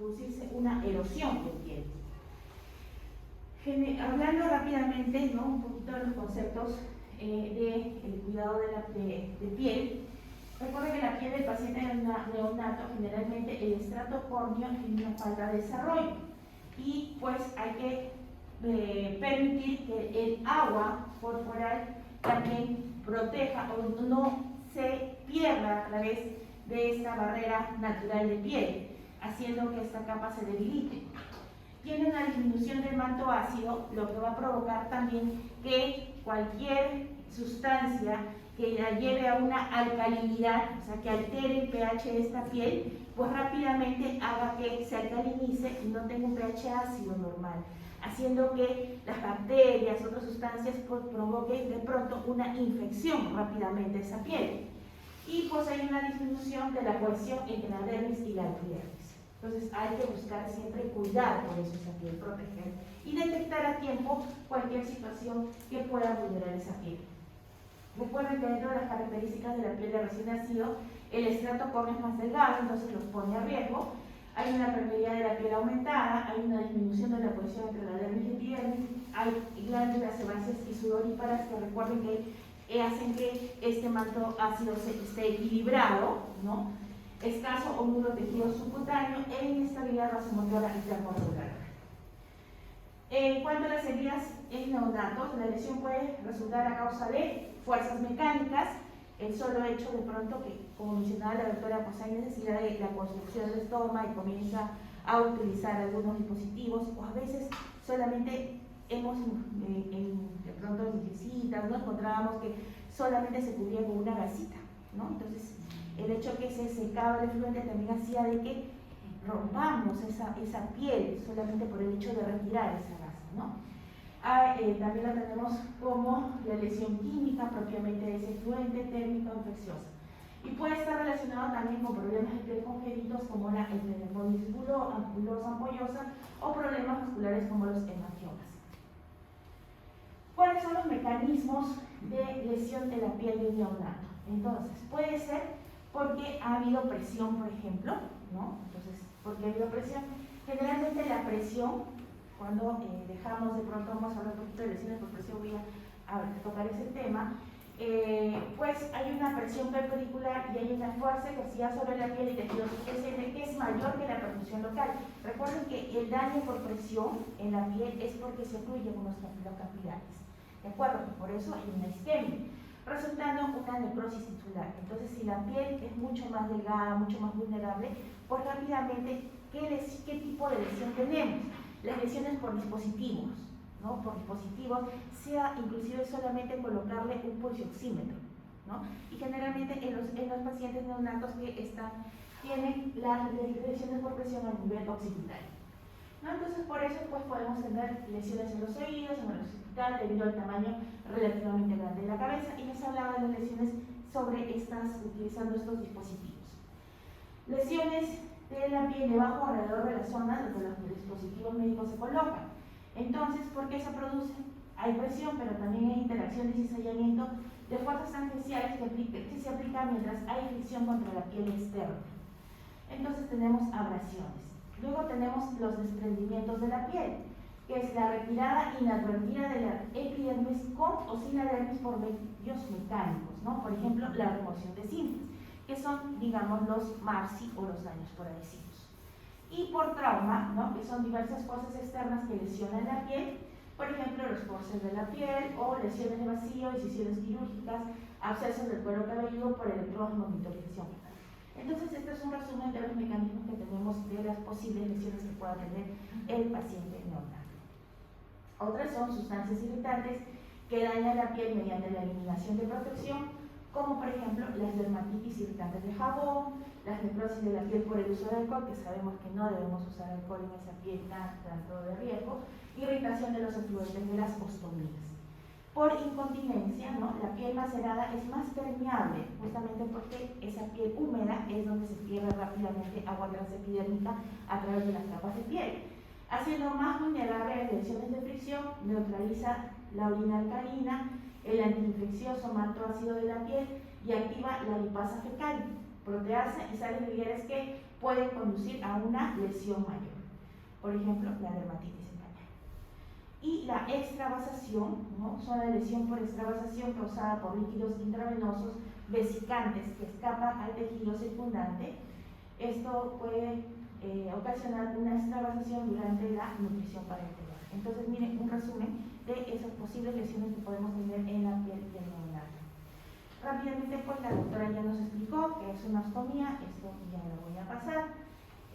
producirse una erosión de piel. Hablando rápidamente, ¿no?, un poquito de los conceptos del cuidado de piel. Recuerden que la piel del paciente neonato, generalmente el estrato córneo tiene una falta de desarrollo y pues hay que permitir que el agua corporal también proteja o no se pierda a través de esta barrera natural de piel, haciendo que esta capa se debilite. Tiene una disminución del manto ácido, lo que va a provocar también que cualquier sustancia que la lleve a una alcalinidad, o sea, que altere el pH de esta piel, pues rápidamente haga que se alcalinice y no tenga un pH ácido normal, haciendo que las bacterias, otras sustancias, pues provoquen de pronto una infección rápidamente de esa piel. Y pues hay una disminución de la cohesión entre la dermis y la epidermis. Entonces hay que buscar siempre cuidar por eso esa piel, proteger y detectar a tiempo cualquier situación que pueda vulnerar esa piel. Recuerden que dentro de las características de la piel de recién nacido, el estrato córneo es más delgado, entonces los pone a riesgo. Hay una permeabilidad de la piel aumentada, hay una disminución de la cohesión entre la dermis y epidermis, hay glándulas sebáceas y sudoríparas que recuerden que hacen que este manto ácido esté equilibrado, ¿no?, escaso o nulo tejido subcutáneo e inestabilidad vasomotora y termorregular. En cuanto a las heridas en neonatos, la lesión puede resultar a causa de fuerzas mecánicas, el solo hecho de pronto que, como mencionaba la doctora, pues hay necesidad de la construcción del estómago y comienza a utilizar algunos dispositivos, o a veces solamente hemos, de pronto en visitas, no encontrábamos que solamente se cubría con una gasita, ¿no? Entonces, el hecho que se secaba el efluente también hacía de que rompamos esa piel solamente por el hecho de retirar esa gasa, ¿no? También la tenemos como la lesión química propiamente de ese efluente térmico infecciosa. Y puede estar relacionado también con problemas de piel congénitos como la epidermosis angulosa ampollosa o problemas musculares como los hemangiomas. ¿Cuáles son los mecanismos de lesión de la piel del neonato? Entonces, puede ser porque ha habido presión, por ejemplo, ¿no? Entonces, porque ha habido presión. Generalmente la presión, cuando dejamos de pronto, vamos a hablar un poquito de lesiones por presión, voy a tocar ese tema, pues hay una presión perpendicular y hay una fuerza ejercida sobre la piel y tejidos subyacentes que es mayor que la perfusión local. Recuerden que el daño por presión en la piel es porque se ocluyen unos capilares, ¿de acuerdo? Por eso hay una isquemia, resultando una necrosis tisular. Entonces, si la piel es mucho más delgada, mucho más vulnerable, pues rápidamente, ¿qué tipo de lesión tenemos? Las lesiones por dispositivos, ¿no? Por dispositivos, sea inclusive solamente colocarle un pulsioxímetro, ¿no? Y generalmente en los pacientes neonatos que tienen las lesiones por presión a nivel occipitario, ¿no? Entonces, por eso pues podemos tener lesiones en los oídos, en el occipital, debido al tamaño relativamente grande de la cabeza, y les hablaba de las lesiones utilizando estos dispositivos. Lesiones de la piel debajo alrededor de la zona donde los dispositivos médicos se colocan. Entonces, ¿por qué se produce? Hay presión, pero también hay interacción y cizallamiento de fuerzas tangenciales que se aplican mientras hay fricción contra la piel externa. Entonces tenemos abrasiones. Luego tenemos los desprendimientos de la piel, que es la retirada inadvertida de la epidermis con o sin la dermis por medios mecánicos, ¿no? Por ejemplo, la remoción de cintas, que son, digamos, los MAPSI o los daños por adhesivos. Y por trauma, ¿no? Que son diversas fuerzas externas que lesionan la piel, por ejemplo, los forceps de la piel o lesiones de vacío, incisiones quirúrgicas, abscesos del cuero cabelludo por electromonitorización. Entonces, este es un resumen de los mecanismos que tenemos de las posibles lesiones que pueda tener el paciente neonato. Otras son sustancias irritantes que dañan la piel mediante la eliminación de protección, como por ejemplo las dermatitis irritantes de jabón, las necrosis de la piel por el uso de alcohol, que sabemos que no debemos usar alcohol en esa piel tanto de riesgo, irritación de los efluentes de las ostomías. Por incontinencia, ¿no? La piel macerada es más permeable, justamente porque esa piel húmeda es donde se pierde rápidamente agua transepidérmica a través de las capas de piel, haciendo más vulnerable a las lesiones de fricción, neutraliza la orina alcalina, el antiinfeccioso manto ácido de la piel y activa la lipasa fecal. proteasa y sales biliares que pueden conducir a una lesión mayor. Por ejemplo, la dermatitis seborreica. Y la extravasación, ¿no? Son la lesión por extravasación causada por líquidos intravenosos vesicantes que escapan al tejido circundante. Esto puede ocasionar una extravasación durante la nutrición parenteral. Entonces, miren un resumen de esas posibles lesiones que podemos tener en la piel del neonato. Rápidamente, pues la doctora ya nos explicó que es una ostomía, esto ya lo voy a pasar.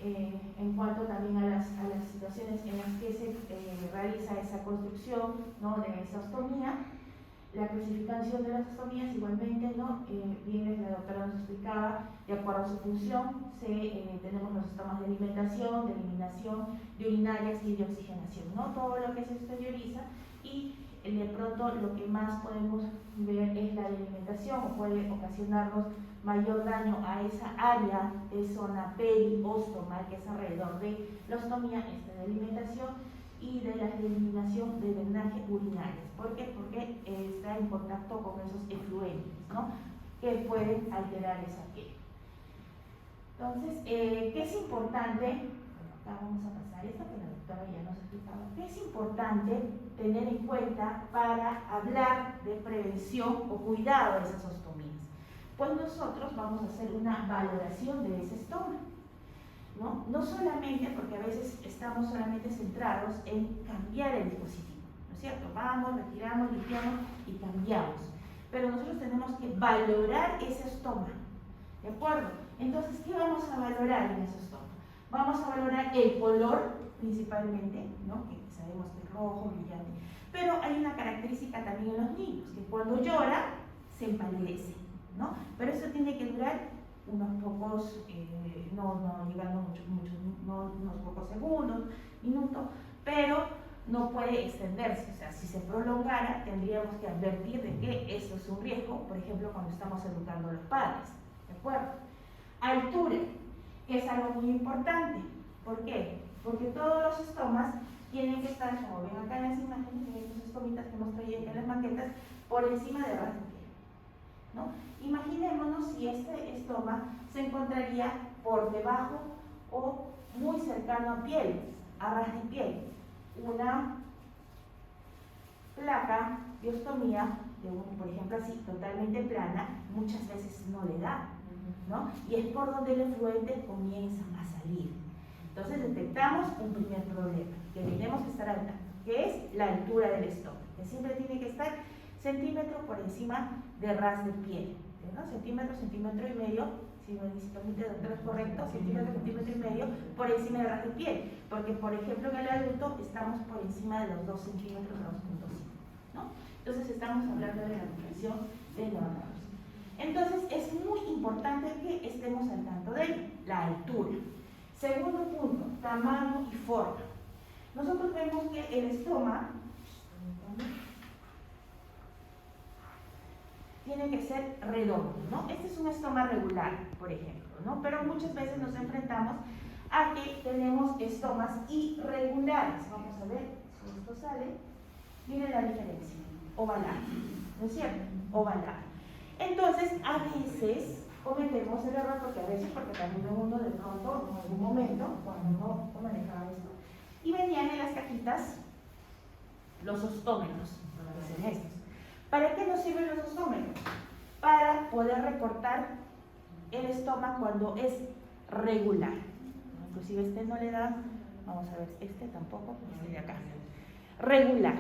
En cuanto también a las situaciones en las que se realiza esa construcción, ¿no?, de esa ostomía, la clasificación de las ostomías igualmente, ¿no? Bien, la doctora nos explicaba, de acuerdo a su función, tenemos los estomas de alimentación, de eliminación, de urinarias y de oxigenación, ¿no? Todo lo que se exterioriza, y de pronto lo que más podemos ver es la de alimentación, o puede ocasionarnos mayor daño a esa área de zona periostomal que es alrededor de la ostomía, de alimentación y de la eliminación de drenaje urinarias. ¿Por qué? Porque está en contacto con esos efluentes, ¿no?, que pueden alterar esa piel. Entonces, ¿qué es importante? Bueno, acá vamos a pasar esto que la doctora ya nos explicaba. ¿Qué es importante tener en cuenta para hablar de prevención o cuidado de esas ostomías? Pues nosotros vamos a hacer una valoración de ese estoma, ¿no? No solamente porque a veces estamos solamente centrados en cambiar el dispositivo, ¿no es cierto? Vamos, retiramos, limpiamos y cambiamos. Pero nosotros tenemos que valorar ese estoma, ¿de acuerdo? Entonces, ¿qué vamos a valorar en ese estoma? Vamos a valorar el color, principalmente, ¿no?, que sabemos que es rojo, brillante. Pero hay una característica también en los niños, que cuando llora, se empalidece, ¿no? Pero eso tiene que durar unos pocos, no llegando unos pocos segundos, minutos, pero no puede extenderse. O sea, si se prolongara, tendríamos que advertir de que esto es un riesgo, por ejemplo, cuando estamos educando a los padres, ¿de acuerdo? Altura, que es algo muy importante. ¿Por qué? Porque todos los estomas tienen que estar, como ven acá en las imágenes, en estas estomitas que hemos traído aquí en las maquetas, por encima de ras de piel, ¿no? Imaginémonos si este estoma se encontraría por debajo o muy cercano a piel, a ras de piel. Una placa de ostomía, por ejemplo así, totalmente plana, muchas veces no le da, ¿no? Y es por donde el efluente comienza a salir. Entonces detectamos un primer problema que tenemos que estar al tanto, que es la altura del estómago, que siempre tiene que estar centímetro por encima de ras de piel, ¿no? Centímetro, centímetro y medio, si me permite, doctor, es correcto, centímetro, centímetro y medio por encima de ras de piel, porque por ejemplo en el adulto estamos por encima de los 2 centímetros, 2.5, ¿no? Entonces estamos hablando de la nutrición de neonatos. Entonces es muy importante que estemos al tanto de la altura. Segundo punto, tamaño y forma. Nosotros vemos que el estoma tiene que ser redondo, ¿no? Este es un estoma regular, por ejemplo, ¿no? Pero muchas veces nos enfrentamos a que tenemos estomas irregulares. Vamos a ver si esto sale. Miren la diferencia. Ovalado, ¿no es cierto? Ovalado. Entonces, a veces cometemos el error, porque también uno de pronto, en algún momento, cuando no manejaba esto, y venían en las cajitas los ostómetros, que son estos. ¿Para qué nos sirven los ostómetros? Para poder recortar el estómago cuando es regular. Inclusive este no le da, vamos a ver, este tampoco, este de acá. Regular,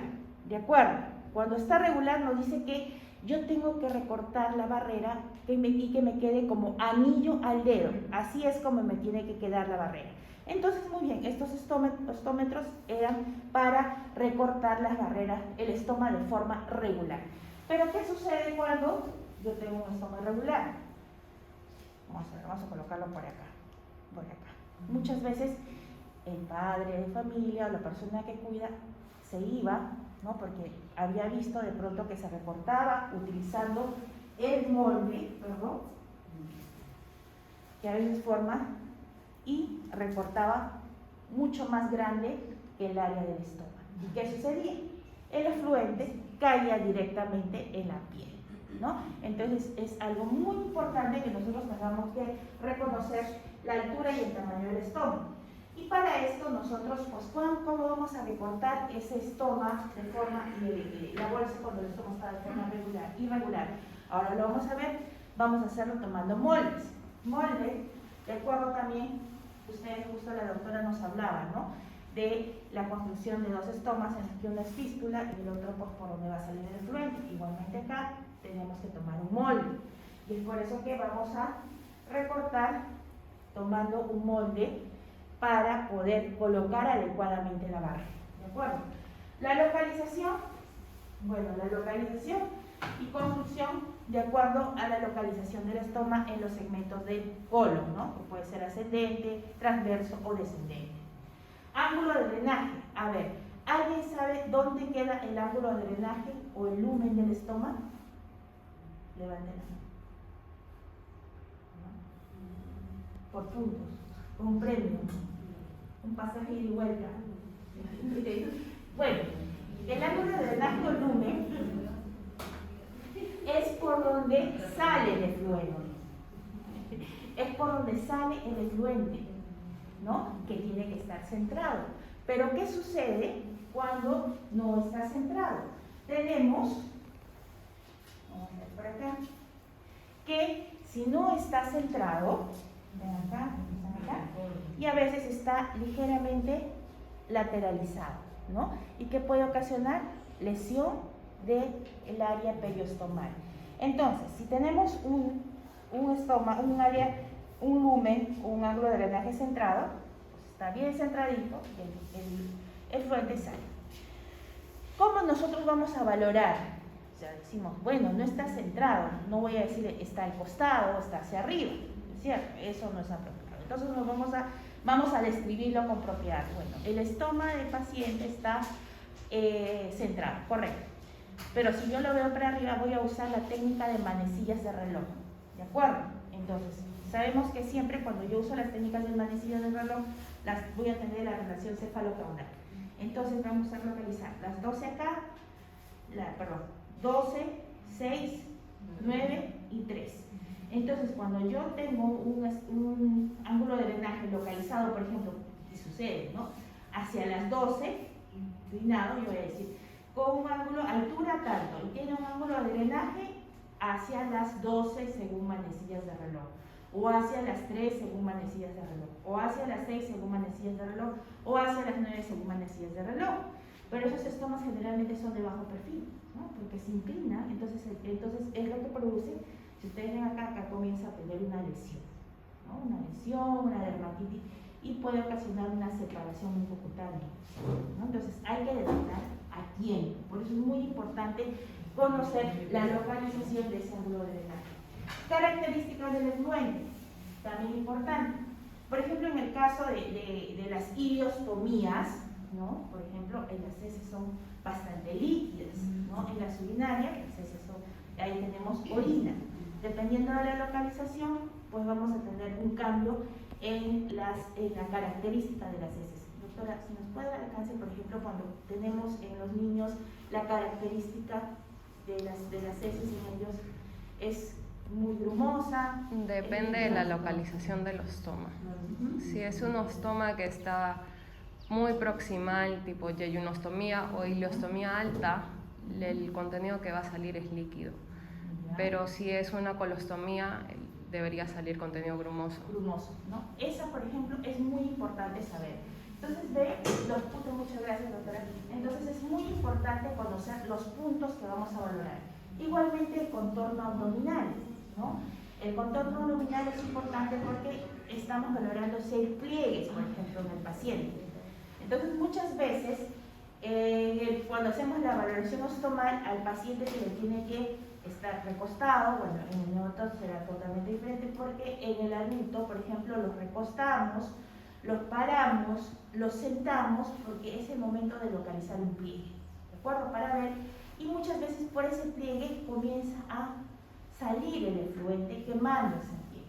¿de acuerdo? Cuando está regular nos dice que yo tengo que recortar la barrera y que me quede como anillo al dedo. Así es como me tiene que quedar la barrera. Entonces, muy bien, estos ostómetros eran para recortar las barreras, el estoma de forma regular. Pero, ¿qué sucede cuando yo tengo un estoma irregular? Vamos a colocarlo por acá, por acá. Muchas veces el padre de familia o la persona que cuida se iba, ¿no? Porque había visto de pronto que se recortaba utilizando el molde, perdón, que a veces forma, y recortaba mucho más grande que el área del estómago. ¿Y qué sucedía? El efluente caía directamente en la piel. ¿no? Entonces es algo muy importante que nosotros tengamos que reconocer la altura y el tamaño del estómago. Y para esto nosotros, pues, ¿cómo vamos a recortar ese estómago de forma, la bolsa cuando el estómago está de forma irregular? Ahora lo vamos a ver, vamos a hacerlo tomando moldes. Molde, de acuerdo también, ustedes, justo la doctora nos hablaba, ¿no? De la construcción de dos estomas, en el que una es fístula y el otro, pues, por donde va a salir el efluente. Igualmente acá tenemos que tomar un molde. Y es por eso que vamos a recortar tomando un molde para poder colocar adecuadamente la barra. ¿De acuerdo? La localización, bueno, la localización y construcción de acuerdo a la localización del estoma en los segmentos del colon, ¿no? Que puede ser ascendente, transverso o descendente. Ángulo de drenaje. A ver, ¿alguien sabe dónde queda el ángulo de drenaje o el lumen del estómago? Levanten la mano. Por puntos, un premio, un pasaje ida y vuelta. Bueno, el ángulo de drenaje o lumen es por donde sale el efluente. Es por donde sale el efluente, ¿no? Que tiene que estar centrado. Pero ¿qué sucede cuando no está centrado? Tenemos, vamos a ver por acá, que si no está centrado, ven acá, y a veces está ligeramente lateralizado, ¿no? Y que puede ocasionar lesión del área periostomal. Entonces, si tenemos un estoma, un área, un lumen, un ángulo de drenaje centrado, pues está bien centradito, el efluente sale. ¿Cómo nosotros vamos a valorar? O sea, decimos, bueno, no está centrado, no voy a decir está al costado, está hacia arriba, ¿es cierto? Eso no es apropiado. Entonces vamos a describirlo con propiedad. Bueno, el estoma del paciente está centrado, correcto. Pero si yo lo veo para arriba, voy a usar la técnica de manecillas de reloj, ¿de acuerdo? Entonces, sabemos que siempre cuando yo uso las técnicas de manecillas de reloj, las voy a tener la relación cefalo-caudal. Entonces vamos a localizar las 12 acá, 12, 6, 9 y 3. Entonces, cuando yo tengo un ángulo de drenaje localizado, por ejemplo, que sucede, ¿no? Hacia las 12, inclinado, yo voy a decir, con un ángulo, altura tanto, y tiene un ángulo de drenaje hacia las 12 según manecillas de reloj, o hacia las 3 según manecillas de reloj, o hacia las 6 según manecillas de reloj, o hacia las 9 según manecillas de reloj. Pero esos estomas generalmente son de bajo perfil, ¿no? Porque se inclina, entonces es lo que produce, si ustedes ven acá comienza a tener una lesión, ¿no? Una lesión, una dermatitis, y puede ocasionar una separación mucocutánea, ¿no? Entonces hay que detectar a tiempo. Por eso es muy importante conocer la localización de ese ángulo de drenaje. Características del efluente, también importante. Por ejemplo, en el caso de las iliostomías, ¿no? Por ejemplo, en las heces son bastante líquidas, ¿no? En las urinarias, las heces son, ahí tenemos orina. Dependiendo de la localización, pues vamos a tener un cambio en la característica de las heces. Doctora, si nos puede dar alcance, por ejemplo, cuando tenemos en los niños la característica de las heces en ellos es muy grumosa. Depende de la localización del ostoma. Si es un ostoma que está muy proximal, tipo yeyunostomía o ileostomía alta, el contenido que va a salir es líquido. Pero si es una colostomía, debería salir contenido grumoso. Grumoso, ¿no? Esa, por ejemplo, es muy importante saber. Entonces, ve los puntos, muchas gracias, doctora. Entonces, es muy importante conocer los puntos que vamos a valorar. Igualmente, el contorno abdominal, ¿no? El contorno abdominal es importante porque estamos valorando si hay pliegues, por ejemplo, en el paciente. Entonces, muchas veces, cuando hacemos la valoración ostomal, al paciente se le tiene que estar recostado. Bueno, en el neonato será totalmente diferente porque en el adulto, por ejemplo, los recostamos, los paramos, los sentamos porque es el momento de localizar un pliegue, ¿de acuerdo? Para ver, y muchas veces por ese pliegue comienza a salir el efluente quemando ese pliegue.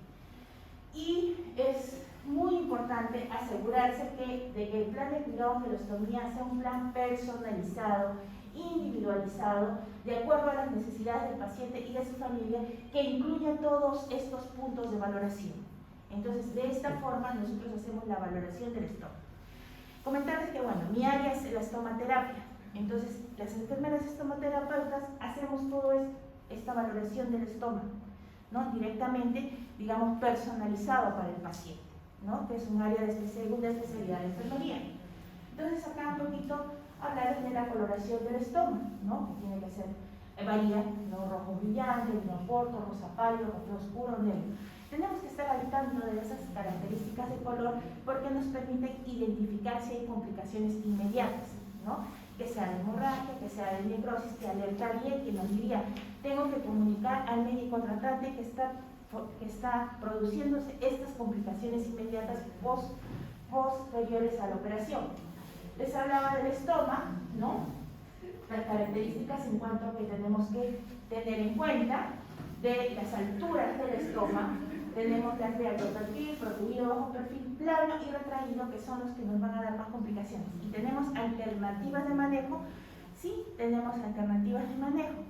Y es muy importante asegurarse de que el plan de cuidado de la ostomía sea un plan personalizado individualizado, de acuerdo a las necesidades del paciente y de su familia, que incluya todos estos puntos de valoración. Entonces, de esta forma, nosotros hacemos la valoración del estómago. Comentarles que, bueno, mi área es la estomaterapia. Entonces, las enfermeras estomaterapeutas hacemos toda esta valoración del estómago, ¿no? Directamente, digamos, personalizado para el paciente, ¿no? Que es un área de segunda especialidad de enfermería. Entonces, acá un poquito hablar de la coloración del estómago, ¿no? Que tiene que ser, varía, ¿no? Rojo brillante, vino corto, rosa pálido, café oscuro, negro. Tenemos que estar al tanto de esas características de color porque nos permiten identificar si hay complicaciones inmediatas, ¿no? Que sea de hemorragia, que sea de necrosis, que alertaría y que nos diría, tengo que comunicar al médico tratante que está produciéndose estas complicaciones inmediatas posteriores a la operación. Les hablaba del estómago, ¿no? Las características en cuanto a que tenemos que tener en cuenta de las alturas del estómago. Tenemos las de alto perfil, protegido, bajo perfil, plano y retraído, que son los que nos van a dar más complicaciones. Y tenemos alternativas de manejo, sí, tenemos alternativas de manejo,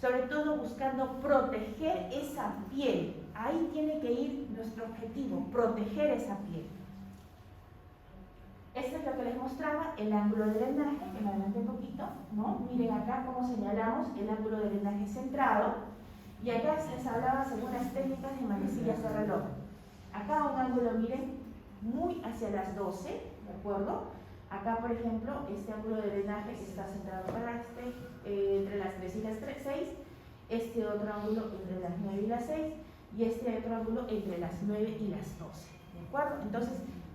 sobre todo buscando proteger esa piel. Ahí tiene que ir nuestro objetivo, proteger esa piel. Esto es lo que les mostraba, el ángulo de drenaje, que me adelanté un poquito, ¿no? Miren acá cómo señalamos el ángulo de drenaje centrado. Y acá les hablaba según las técnicas de manecillas de reloj. Acá un ángulo, miren, muy hacia las 12, ¿de acuerdo? Acá, por ejemplo, este ángulo de drenaje está centrado para entre las 3 y las 6, este otro ángulo entre las 9 y las 6, y este otro ángulo entre las 9 y las 12, ¿de acuerdo? Entonces,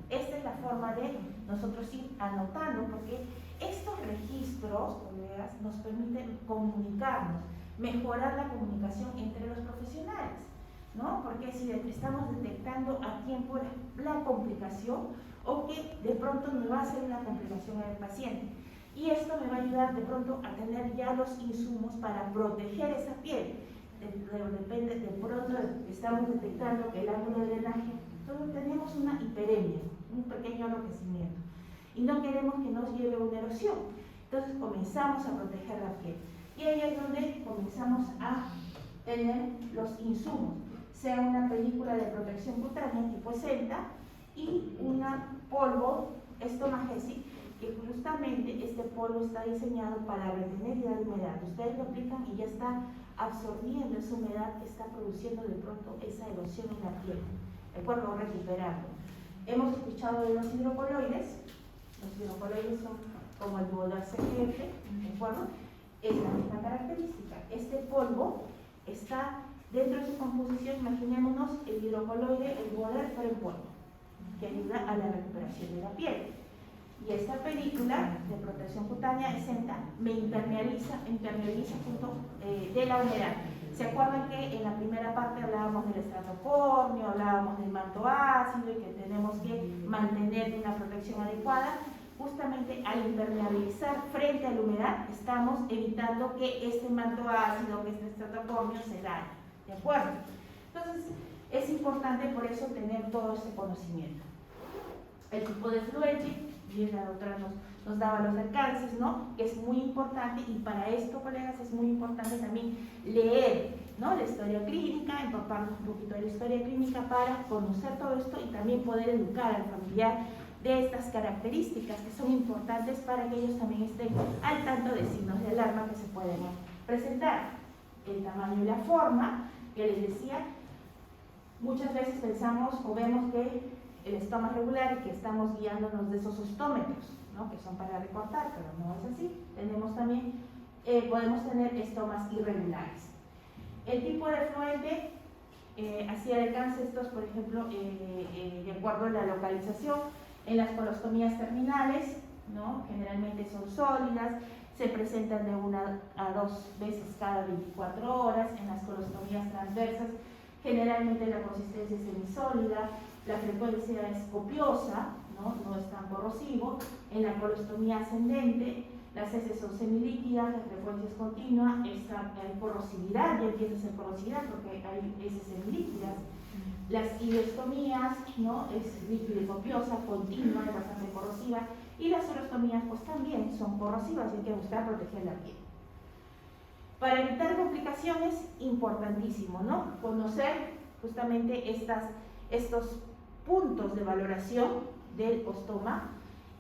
esta es la forma de nosotros ir anotando, porque estos registros, colegas, nos permiten comunicarnos, mejorar la comunicación entre los profesionales, ¿no? Porque si estamos detectando a tiempo la complicación o que de pronto me va a hacer una complicación en el paciente. Y esto me va a ayudar de pronto a tener ya los insumos para proteger esa piel. Depende, de pronto estamos detectando que el ángulo de drenaje, entonces tenemos una hiperemia, un pequeño enrojecimiento. Y no queremos que nos lleve a una erosión. Entonces comenzamos a proteger la piel. Y ahí es donde comenzamos a tener los insumos, sea una película de protección cutánea tipo Celta y una polvo Stomagesic, que justamente este polvo está diseñado para retener y dar humedad. Ustedes lo aplican y ya está absorbiendo esa humedad que está produciendo de pronto esa erosión en la piel, ¿de acuerdo? Recuperando. Hemos escuchado de los hidrocoloides. Los hidrocoloides son como el duodar CGF, ¿de acuerdo? Es la misma característica. Este polvo está dentro de su composición, imaginémonos el hidrocoloide, el duodar, pero en polvo, que ayuda a la recuperación de la piel. Y esta película de protección cutánea exenta me impermeabiliza junto de la humedad. ¿Se acuerdan que en la primera parte hablábamos del estrato córneo, hablábamos del manto ácido y que tenemos que mantener una protección adecuada? Justamente al impermeabilizar frente a la humedad, estamos evitando que este manto ácido, que este estrato córneo se dañe, ¿de acuerdo? Entonces, es importante por eso tener todo este conocimiento. El tipo de fluente, bien la doctora nos daba los alcances, ¿no? Que es muy importante, y para esto, colegas, es muy importante también leer, ¿no? La historia clínica, empaparnos un poquito de la historia clínica para conocer todo esto y también poder educar al familiar de estas características que son importantes para que ellos también estén al tanto de signos de alarma que se pueden presentar. El tamaño y la forma, que les decía, muchas veces pensamos o vemos que el estómago es regular y que estamos guiándonos de esos ostómetros, ¿no? Que son para recortar, pero no es así. Tenemos también, podemos tener estomas irregulares. El tipo de fluente, así de alcance estos, por ejemplo, de acuerdo a la localización. En las colostomías terminales, ¿no? Generalmente son sólidas, se presentan de 1 a 2 veces cada 24 horas. En las colostomías transversas, generalmente la consistencia es semisólida, la frecuencia es copiosa, no es tan corrosivo. En la colostomía ascendente, las heces son semilíquidas, la frecuencia es continua, hay corrosividad, ya empieza a ser corrosividad porque hay heces semilíquidas. Las ileostomías, ¿no? Es líquida y copiosa, continua, es bastante corrosiva. Y las urostomías pues también son corrosivas y hay que buscar proteger la piel. Para evitar complicaciones, importantísimo, ¿no? Conocer justamente estos puntos de valoración del ostoma,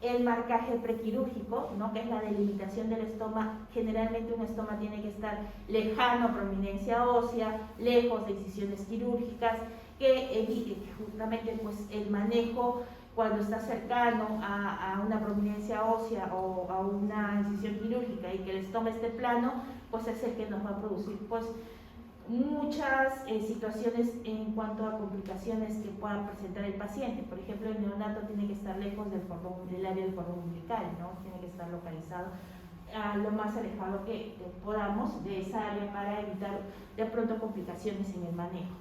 el marcaje prequirúrgico, ¿no? Que es la delimitación del estoma. Generalmente un estoma tiene que estar lejano a prominencia ósea, lejos de incisiones quirúrgicas, que evite justamente pues, el manejo cuando está cercano a una prominencia ósea o a una incisión quirúrgica y que el estoma esté plano, pues es el que nos va a producir pues, muchas situaciones en cuanto a complicaciones que puedan presentar el paciente. Por ejemplo, el neonato tiene que estar lejos del área del cordón umbilical, ¿no? Tiene que estar localizado a lo más alejado que podamos de esa área para evitar de pronto complicaciones en el manejo.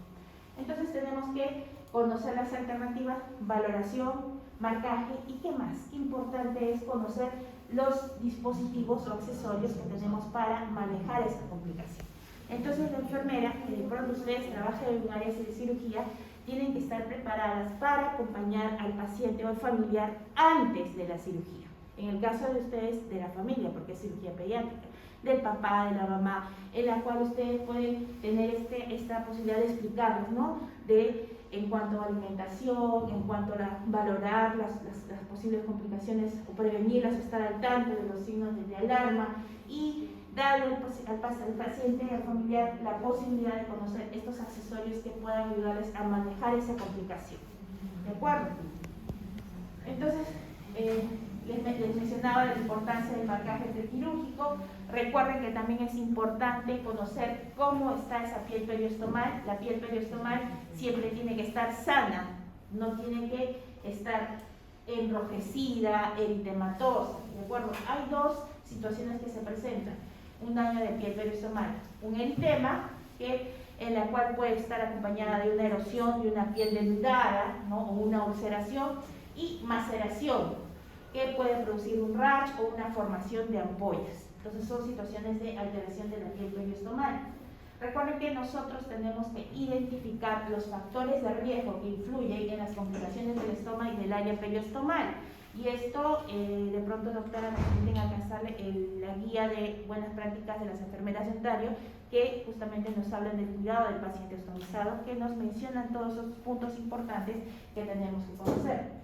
Entonces tenemos que conocer las alternativas, valoración, marcaje y qué más. Qué importante es conocer los dispositivos o accesorios que tenemos para manejar esta complicación. Entonces la enfermera, que de pronto ustedes trabajan en áreas de cirugía, tienen que estar preparadas para acompañar al paciente o al familiar antes de la cirugía. En el caso de ustedes, de la familia, porque es cirugía pediátrica, del papá, de la mamá, en la cual ustedes pueden tener esta posibilidad de explicarles, ¿no? En cuanto a alimentación, en cuanto a valorar las posibles complicaciones o prevenirlas, estar al tanto de los signos de alarma y darle al paciente y al familiar la posibilidad de conocer estos accesorios que puedan ayudarles a manejar esa complicación. ¿De acuerdo? Entonces, les mencionaba la importancia del marcaje prequirúrgico. Recuerden que también es importante conocer cómo está esa piel periostomal. La piel periostomal siempre tiene que estar sana, no tiene que estar enrojecida, eritematosa. ¿De acuerdo? Hay dos situaciones que se presentan. Un daño de piel periostomal, un eritema, en la cual puede estar acompañada de una erosión de una piel denudada, ¿no? O una ulceración, y maceración, que puede producir un rash o una formación de ampollas. Entonces son situaciones de alteración de la piel periostomal. Recuerden que nosotros tenemos que identificar los factores de riesgo que influyen en las complicaciones del estómago y del área periostomal. Y esto, de pronto, doctora, nos permiten alcanzarle la guía de buenas prácticas de las enfermeras de Ontario, que justamente nos hablan del cuidado del paciente ostomizado, que nos mencionan todos esos puntos importantes que tenemos que conocer.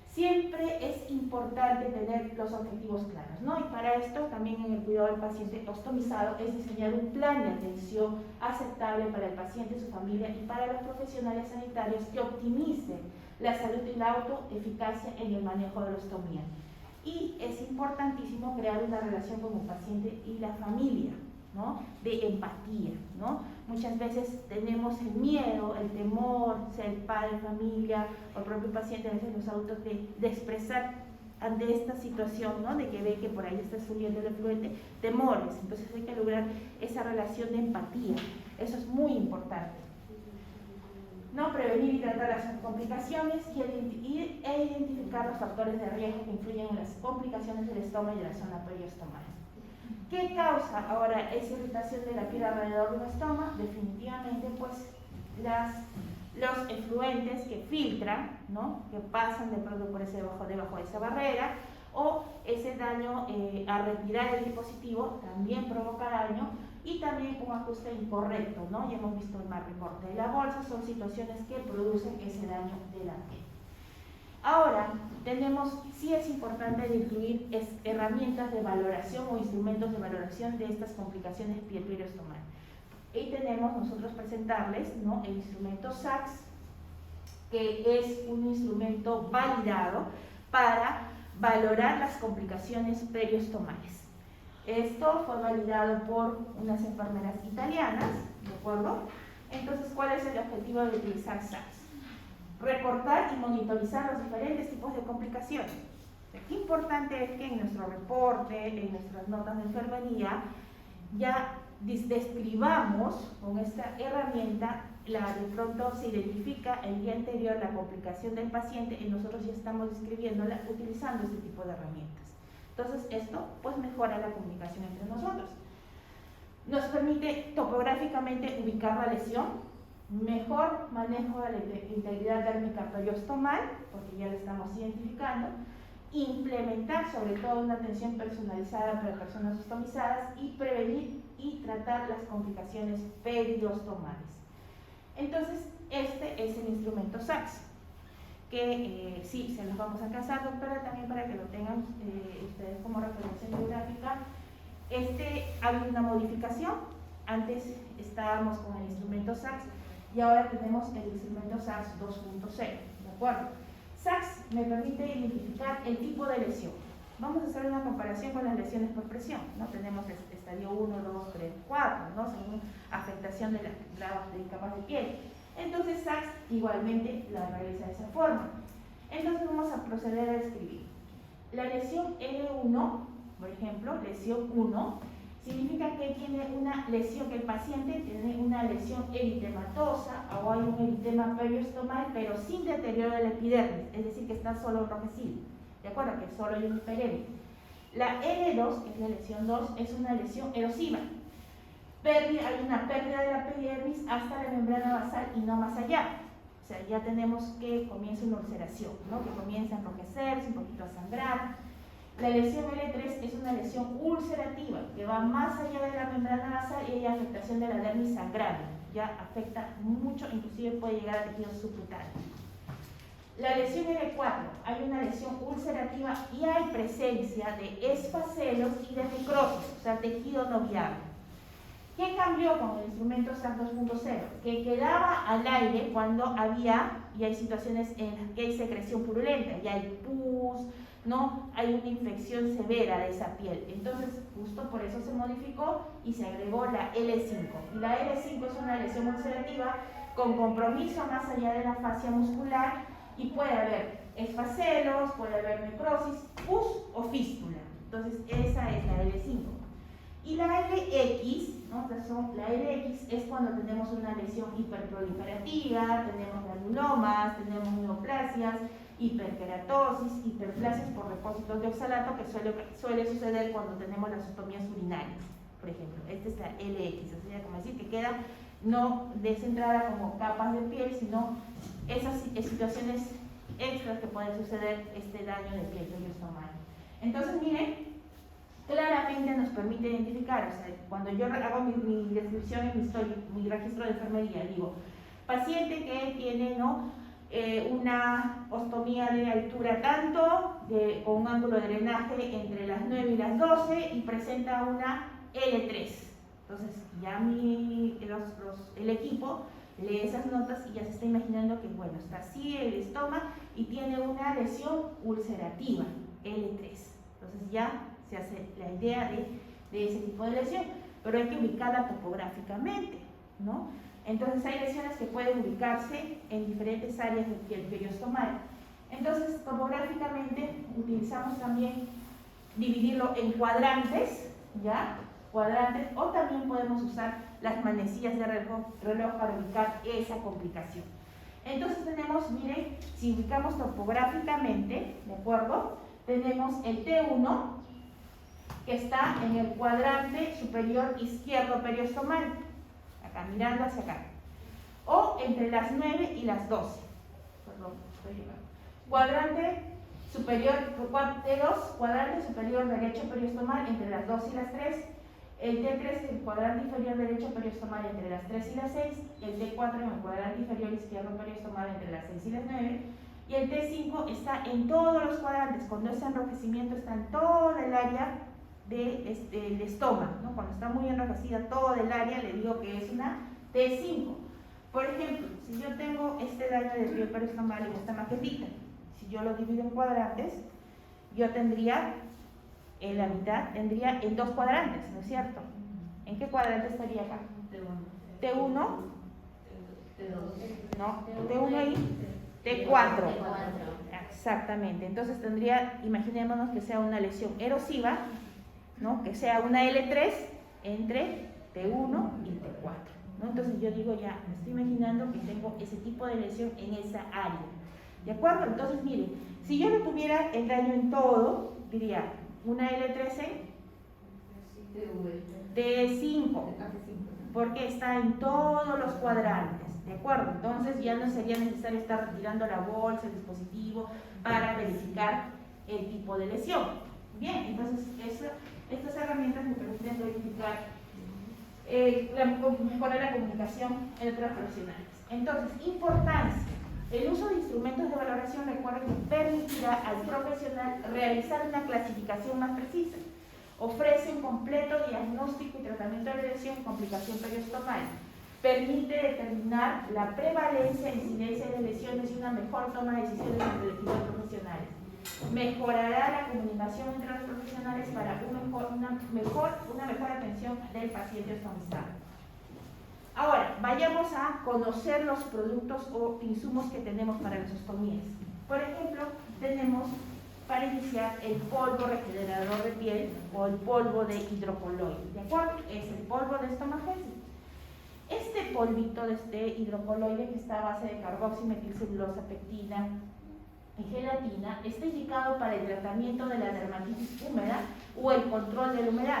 Siempre es importante tener los objetivos claros, ¿no? Y para esto, también en el cuidado del paciente ostomizado, es diseñar un plan de atención aceptable para el paciente, su familia y para los profesionales sanitarios que optimicen la salud y la autoeficacia en el manejo de la ostomía. Y es importantísimo crear una relación con el paciente y la familia, ¿no? De empatía, ¿no? Muchas veces tenemos el miedo, el temor, sea el padre, familia o el propio paciente, a veces los adultos, de expresar ante esta situación, ¿no? De que ve que por ahí está subiendo el efluente, temores. Entonces hay que lograr esa relación de empatía. Eso es muy importante. ¿No? Prevenir y tratar las complicaciones e identificar los factores de riesgo que influyen en las complicaciones del estómago y de la zona periostomal. ¿Qué causa ahora esa irritación de la piel alrededor de un estómago? Definitivamente, pues, los efluentes que filtran, ¿no? Que pasan de pronto por debajo de esa barrera, o ese daño a retirar el dispositivo también provoca daño, y también un ajuste incorrecto, ¿no? Ya hemos visto el mal recorte de la bolsa, son situaciones que producen ese daño de la piel. Ahora, sí es importante incluir herramientas de valoración o instrumentos de valoración de estas complicaciones piel periostomal. Y tenemos nosotros presentarles, ¿no? El instrumento SACS, que es un instrumento validado para valorar las complicaciones periostomales. Esto fue validado por unas enfermeras italianas, ¿de acuerdo? Entonces, ¿cuál es el objetivo de utilizar SACS? Reportar y monitorizar los diferentes tipos de complicaciones. Qué importante es que en nuestro reporte, en nuestras notas de enfermería, ya describamos con esta herramienta, de pronto se identifica el día anterior la complicación del paciente y nosotros ya estamos describiéndola utilizando este tipo de herramientas. Entonces esto pues mejora la comunicación entre nosotros. Nos permite topográficamente ubicar la lesión, mejor manejo de la integridad térmica periostomal, porque ya la estamos identificando, implementar sobre todo una atención personalizada para personas ostomizadas y prevenir y tratar las complicaciones periostomales. Entonces, este es el instrumento SACS, que sí, se los vamos a casar, doctora, también para que lo tengan ustedes como referencia bibliográfica. Ha habido una modificación, antes estábamos con el instrumento SACS y ahora tenemos el instrumento SACS 2.0, ¿de acuerdo? SACS me permite identificar el tipo de lesión. Vamos a hacer una comparación con las lesiones por presión, ¿no? Tenemos estadio 1, 2, 3, 4, ¿no? Según afectación de la capa de piel. Entonces SACS igualmente la realiza de esa forma. Entonces vamos a proceder a escribir. La lesión L1, por ejemplo, lesión 1, significa que tiene una lesión, que el paciente tiene una lesión eritematosa o hay un eritema periostomal, pero sin deterioro de la epidermis, es decir, que está solo enrojecido, ¿de acuerdo? Que solo hay un hiperémito. La L2, que es la lesión 2, es una lesión erosiva. Hay una pérdida de la epidermis hasta la membrana basal y no más allá. O sea, ya tenemos que comienza una ulceración, ¿no? Que comienza a enrojecerse, un poquito a sangrar. La lesión L3 es una lesión ulcerativa que va más allá de la membrana basal y hay afectación de la dermis sangrante. Ya afecta mucho, inclusive puede llegar a tejidos subcutáneos. La lesión L4, hay una lesión ulcerativa y hay presencia de esfacelos y de necrosis, o sea, tejido no viable. ¿Qué cambió con el instrumento SACS 2.0? Que quedaba al aire cuando había, y hay situaciones en las que hay secreción purulenta, y hay pus, ¿no? Hay una infección severa de esa piel. Entonces, justo por eso se modificó y se agregó la L5. Y la L5 es una lesión ulcerativa con compromiso más allá de la fascia muscular y puede haber esfacelos, puede haber necrosis, pus o fístula. Entonces, esa es la L5. Y la LX, ¿no? La LX es cuando tenemos una lesión hiperproliferativa, tenemos granulomas, tenemos neoplasias, hiperkeratosis, hiperplasias por depósitos de oxalato, que suele suceder cuando tenemos las ostomías urinarias, por ejemplo. Esta es la LX, o sea, como decir que queda no descentrada como capas de piel, sino esas situaciones extras que pueden suceder, este daño de piel periostomal. Entonces, miren, claramente nos permite identificar, o sea, cuando yo hago mi descripción en mi registro de enfermería, digo, paciente que tiene, ¿no? Una ostomía de altura tanto, con un ángulo de drenaje entre las 9 y las 12 y presenta una L3. Entonces ya el equipo lee esas notas y ya se está imaginando que, bueno, está así el estómago y tiene una lesión ulcerativa, L3. Entonces ya se hace la idea de ese tipo de lesión, pero hay que ubicarla topográficamente, ¿no? Entonces hay lesiones que pueden ubicarse en diferentes áreas del periostomal. Entonces, topográficamente utilizamos también dividirlo en cuadrantes, ¿ya? Cuadrantes, o también podemos usar las manecillas de reloj para ubicar esa complicación. Entonces tenemos, miren, si ubicamos topográficamente, ¿de acuerdo? Tenemos el T1, que está en el cuadrante superior izquierdo periostomal, acá, mirando hacia acá, o entre las 9 y las 12, perdón, cuadrante superior, T2, cuadrante superior derecho periostomal entre las 2 y las 3, el T3 en el cuadrante inferior derecho periostomal entre las 3 y las 6, el T4 en el cuadrante inferior izquierdo periostomal entre las 6 y las 9, y el T5 está en todos los cuadrantes. Cuando ese enrojecimiento está en todo el área del estómago, ¿no? Cuando está muy enrojecida todo el área, le digo que es una T5. Por ejemplo, si yo tengo este daño de piel periostomal en esta maquetita, si yo lo divido en cuadrantes, yo tendría en la mitad, tendría en 2 cuadrantes, ¿no es cierto? ¿En qué cuadrante estaría acá? T1, no, T1 y T4. Exactamente. Entonces tendría, imaginémonos que sea una lesión erosiva, ¿no? Que sea una L3 entre T1 y T4, ¿no? Entonces yo digo, ya, me estoy imaginando que tengo ese tipo de lesión en esa área, ¿de acuerdo? Entonces miren, si yo no tuviera el daño en todo, diría una L13 T5, porque está en todos los cuadrantes, ¿de acuerdo? Entonces ya no sería necesario estar retirando la bolsa, el dispositivo, para verificar el tipo de lesión. Bien, entonces estas herramientas me permiten verificar, mejorar la comunicación entre los profesionales. Entonces, importancia. El uso de instrumentos de valoración, recuerden que permitirá al profesional realizar una clasificación más precisa. Ofrece un completo diagnóstico y tratamiento de lesión y complicación periostomal. Permite determinar la prevalencia e incidencia de lesiones y una mejor toma de decisiones entre el equipo de profesionales. Mejorará la comunicación entre los profesionales para una mejor atención del paciente ostomizado. Ahora, vayamos a conocer los productos o insumos que tenemos para las ostomías. Por ejemplo, tenemos para iniciar el polvo regenerador de piel o el polvo de hidrocoloide, ¿de acuerdo? Es el polvo de estomagésis. Este polvito de este hidrocoloide, que está a base de carboximetilcelulosa, pectina y gelatina, está indicado para el tratamiento de la dermatitis húmeda o el control de la humedad.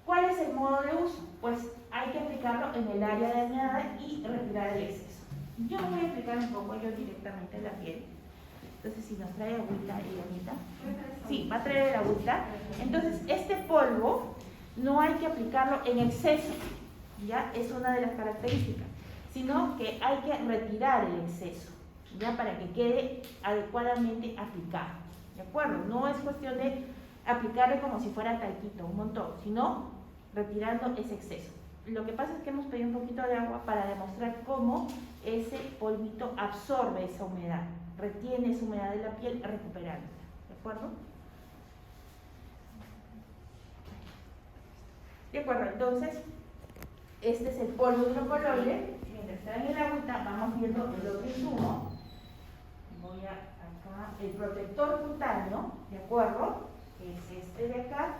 ¿Cuál es el modo de uso? Pues hay que aplicarlo en el área dañada y retirar el exceso. Yo voy a aplicar un poco yo directamente en la piel. Entonces, si nos trae agüita y agüita. Sí, va a traer el agüita. Entonces, este polvo no hay que aplicarlo en exceso, ya es una de las características, sino que hay que retirar el exceso, ya para que quede adecuadamente aplicado. ¿De acuerdo? No es cuestión de aplicarle como si fuera talquito, un montón, sino retirando ese exceso. Lo que pasa es que hemos pedido un poquito de agua para demostrar cómo ese polvito absorbe esa humedad, retiene esa humedad de la piel recuperándola. ¿De acuerdo? De acuerdo, entonces, este es el polvo hidrocoloide. Mientras está en el agüita, vamos viendo el otro insumo. Voy a acá, el protector cutáneo, ¿de acuerdo? Que es este de acá.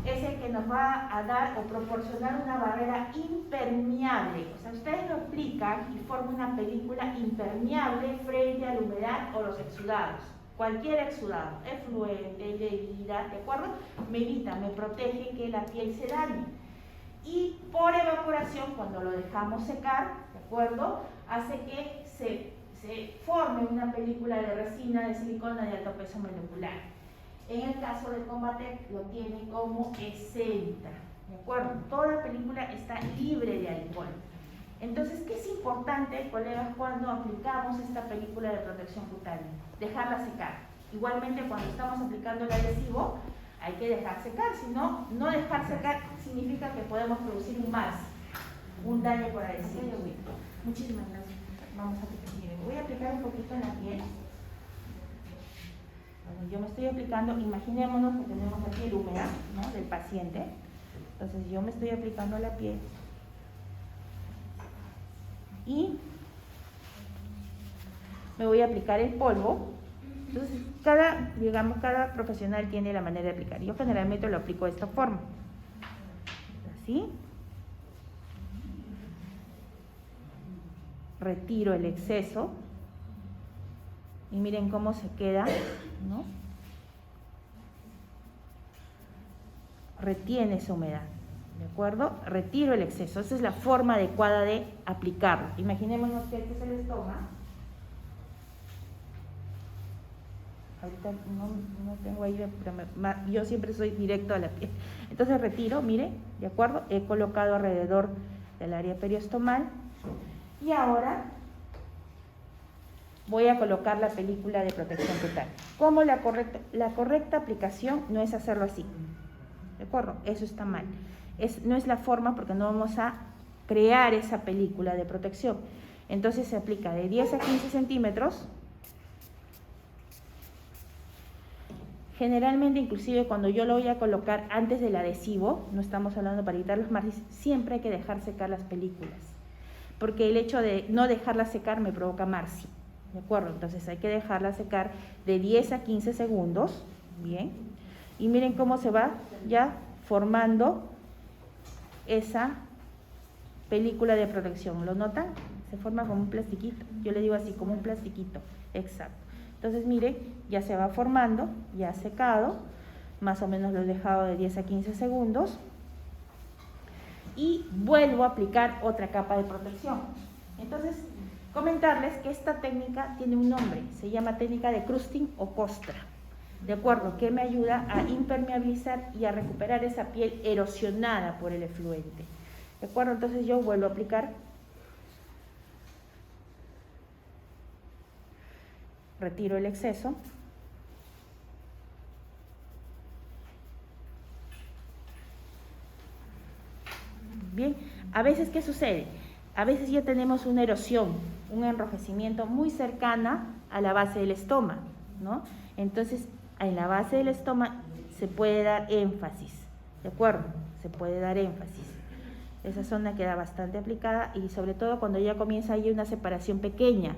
Es el que nos va a dar o proporcionar una barrera impermeable. O sea, ustedes lo aplican y forman una película impermeable frente a la humedad o los exudados. Cualquier exudado, efluente, herida, ¿de acuerdo? Me evita, me protege que la piel se dañe. Y por evaporación, cuando lo dejamos secar, ¿de acuerdo? Hace que se forme una película de resina de silicona de alto peso molecular. En el caso del Combatec lo tiene como exenta, ¿de acuerdo? Toda la película está libre de alcohol. Entonces, ¿qué es importante, colegas, cuando aplicamos esta película de protección cutánea? Dejarla secar. Igualmente, cuando estamos aplicando el adhesivo, hay que dejar secar. Si no, no dejar secar significa que podemos producir un daño por adhesivo. Muchísimas gracias. Vamos a aplicar. Voy a aplicar un poquito en la piel. Yo me estoy aplicando, imaginémonos que tenemos la piel húmeda, ¿no?, del paciente. Entonces yo me estoy aplicando la piel y me voy a aplicar el polvo. Entonces cada profesional tiene la manera de aplicar. Yo generalmente lo aplico de esta forma, así. Retiro el exceso y miren cómo se queda, ¿no? Retiene esa humedad, ¿de acuerdo? Retiro el exceso. Esa es la forma adecuada de aplicarlo. Imaginémonos que este es el estómago. Ahorita no tengo ahí, pero yo siempre soy directo a la piel. Entonces retiro, mire, ¿de acuerdo? He colocado alrededor del área periostomal y ahora voy a colocar la película de protección cutánea. ¿Cómo la correcta aplicación no es hacerlo así? ¿De acuerdo? Eso está mal. No es la forma porque no vamos a crear esa película de protección. Entonces se aplica de 10 a 15 centímetros. Generalmente, inclusive cuando yo lo voy a colocar antes del adhesivo, no estamos hablando para evitar los marris, siempre hay que dejar secar las películas. Porque el hecho de no dejarlas secar me provoca marsi. ¿De acuerdo? Entonces hay que dejarla secar de 10 a 15 segundos. Bien. Y miren cómo se va ya formando esa película de protección. ¿Lo notan? Se forma como un plastiquito. Yo le digo así, como un plastiquito. Exacto. Entonces, mire, ya se va formando, ya ha secado. Más o menos lo he dejado de 10 a 15 segundos. Y vuelvo a aplicar otra capa de protección. Entonces, comentarles que esta técnica tiene un nombre. Se llama técnica de crusting o costra. ¿De acuerdo? Que me ayuda a impermeabilizar y a recuperar esa piel erosionada por el efluente. ¿De acuerdo? Entonces yo vuelvo a aplicar. Retiro el exceso. Bien, a veces, ¿qué sucede? A veces ya tenemos una erosión, un enrojecimiento muy cercana a la base del estoma, ¿no? Entonces, en la base del estoma se puede dar énfasis, ¿de acuerdo? Se puede dar énfasis. Esa zona queda bastante aplicada y sobre todo cuando ya comienza ahí una separación pequeña,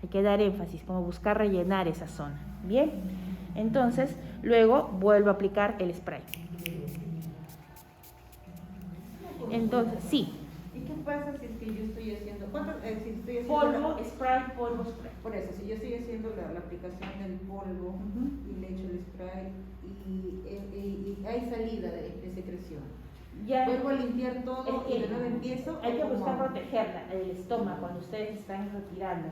hay que dar énfasis, como buscar rellenar esa zona. Bien, entonces luego vuelvo a aplicar el spray. Entonces, sí. ¿Y qué pasa si es que yo estoy haciendo, si estoy haciendo Polvo, spray, polvo, spray. Por eso, si yo estoy haciendo la aplicación del polvo y le echo el spray y hay salida de secreción, Ya, vuelvo a limpiar todo y de nuevo empiezo. hay que ¿o buscar cómo? protegerla, el estómago, cuando ustedes están retirando.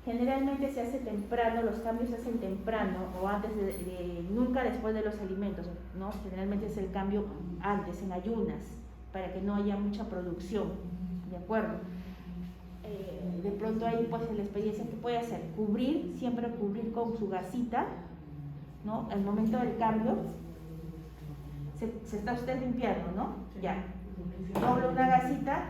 Generalmente se hace temprano, los cambios se hacen temprano o antes nunca después de los alimentos, ¿no? Generalmente es el cambio antes, en ayunas, para que no haya mucha producción, ¿de acuerdo? De pronto ahí pues en la experiencia que puede hacer, siempre cubrir con su gasita, ¿no? Al momento del cambio, se está usted limpiando, ¿no? Ya, dobla una gasita,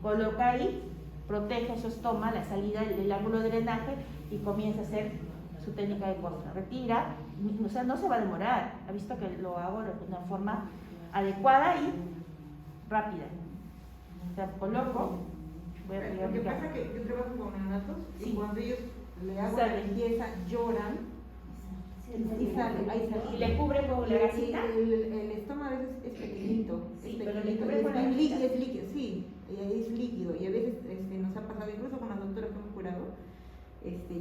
coloca ahí, protege su estómago, la salida del ángulo de drenaje y comienza a hacer su técnica de costra. Retira, o sea, no se va a demorar. Ha visto que lo hago de una forma adecuada y rápida. O sea, coloco, voy a Lo que pasa es que yo trabajo con neonatos y Sí. cuando ellos le hago la Sale. limpieza lloran y sale, ahí sale. ¿Y le cubre con la gasita? El estómago a veces es pequeñito, Sí, es pero le pequeñito, cubre con la gasita. es líquido, sí, es líquido y a veces nos ha pasado incluso con las doctoras que hemos curado.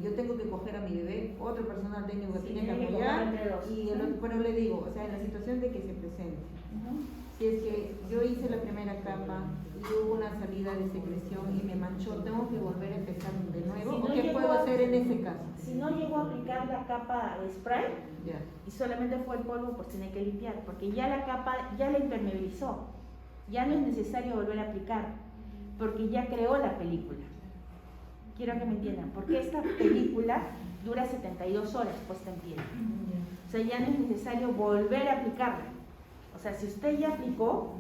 Yo tengo que coger a mi bebé, otro personal técnico que Sí, tiene que tiene que apoyar coger entre dos. y bueno, le digo, o sea, en la situación de que se presente. Si es que yo hice la primera capa y hubo una salida de secreción y me manchó, tengo que volver a empezar de nuevo. Si no ¿O qué llegó puedo a- hacer en ese caso? Si no llegó a aplicar la capa de spray Ya. y solamente fue el polvo, pues tiene que limpiar, porque ya la capa ya la impermeabilizó. Ya no es necesario volver a aplicar, porque ya creó la película. Quiero que me entiendan, porque esta película dura 72 horas puesta en piel. O sea, ya no es necesario volver a aplicarla. O sea, si usted ya aplicó,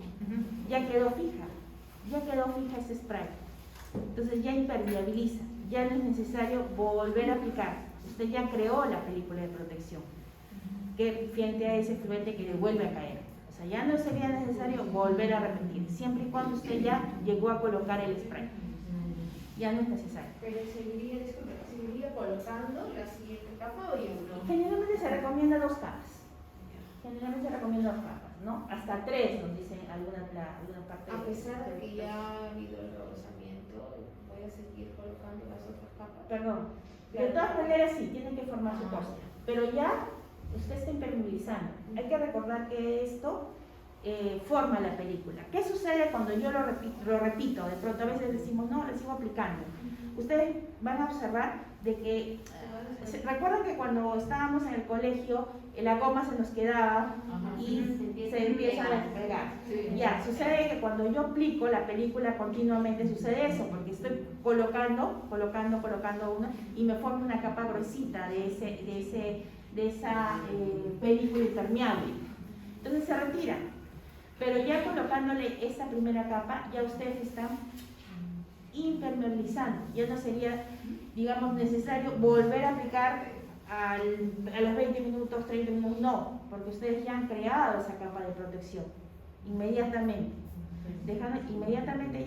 ya quedó fija ese spray. Entonces ya impermeabiliza, ya no es necesario volver a aplicar. Usted ya creó la película de protección, que frente a ese fluente que le vuelve a caer. O sea, ya no sería necesario volver a repetir, siempre y cuando usted ya llegó a colocar el spray. Ya no es necesario. Pero seguiría colocando la siguiente capa o ya no. Generalmente se recomienda 2 capas. Generalmente se recomienda 2 capas, ¿no? Hasta 3 nos dicen alguna parte. A pesar de que ya ha habido el rozamiento, voy a seguir colocando las otras capas. Perdón. De todas maneras sí, tienen que formar su costra. Pero ya usted está impermeabilizando. Hay que recordar que esto forma la película. ¿Qué sucede cuando yo lo repito? De pronto a veces decimos, no, le sigo aplicando. Ustedes van a observar de que, recuerdan que cuando estábamos en el colegio, la goma se nos quedaba y se empieza a despegar. Ya, sucede que cuando yo aplico la película continuamente sucede eso, porque estoy colocando una y me forma una capa gruesita de esa película impermeable. Entonces se retira. Pero ya colocándole esa primera capa, ya ustedes están impermeabilizando. Ya no sería, digamos, necesario volver a aplicar a los 20 minutos, 30 minutos, no, porque ustedes ya han creado esa capa de protección inmediatamente. Inmediatamente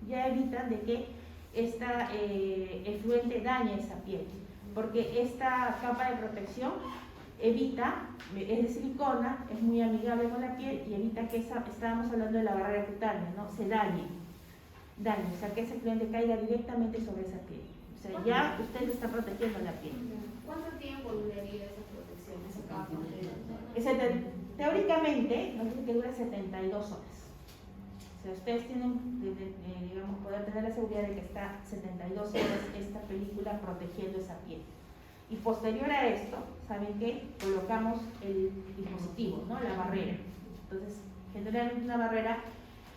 ya evitan de que esta efluente dañe esa piel, porque esta capa de protección evita, es de silicona, es muy amigable con la piel y evita que estábamos hablando de la barrera cutánea, ¿no? Se dañe, o sea, que ese efluente caiga directamente sobre esa piel. O sea, ya usted está protegiendo la piel. ¿Cuánto tiempo duraría esa protección, esa capa? Teóricamente, nos dice que dura 72 horas. O sea, ustedes tienen, digamos, poder tener la seguridad de que está 72 horas esta película protegiendo esa piel. Y posterior a esto, ¿saben qué? Colocamos el dispositivo, ¿no? La barrera. Entonces, generalmente una barrera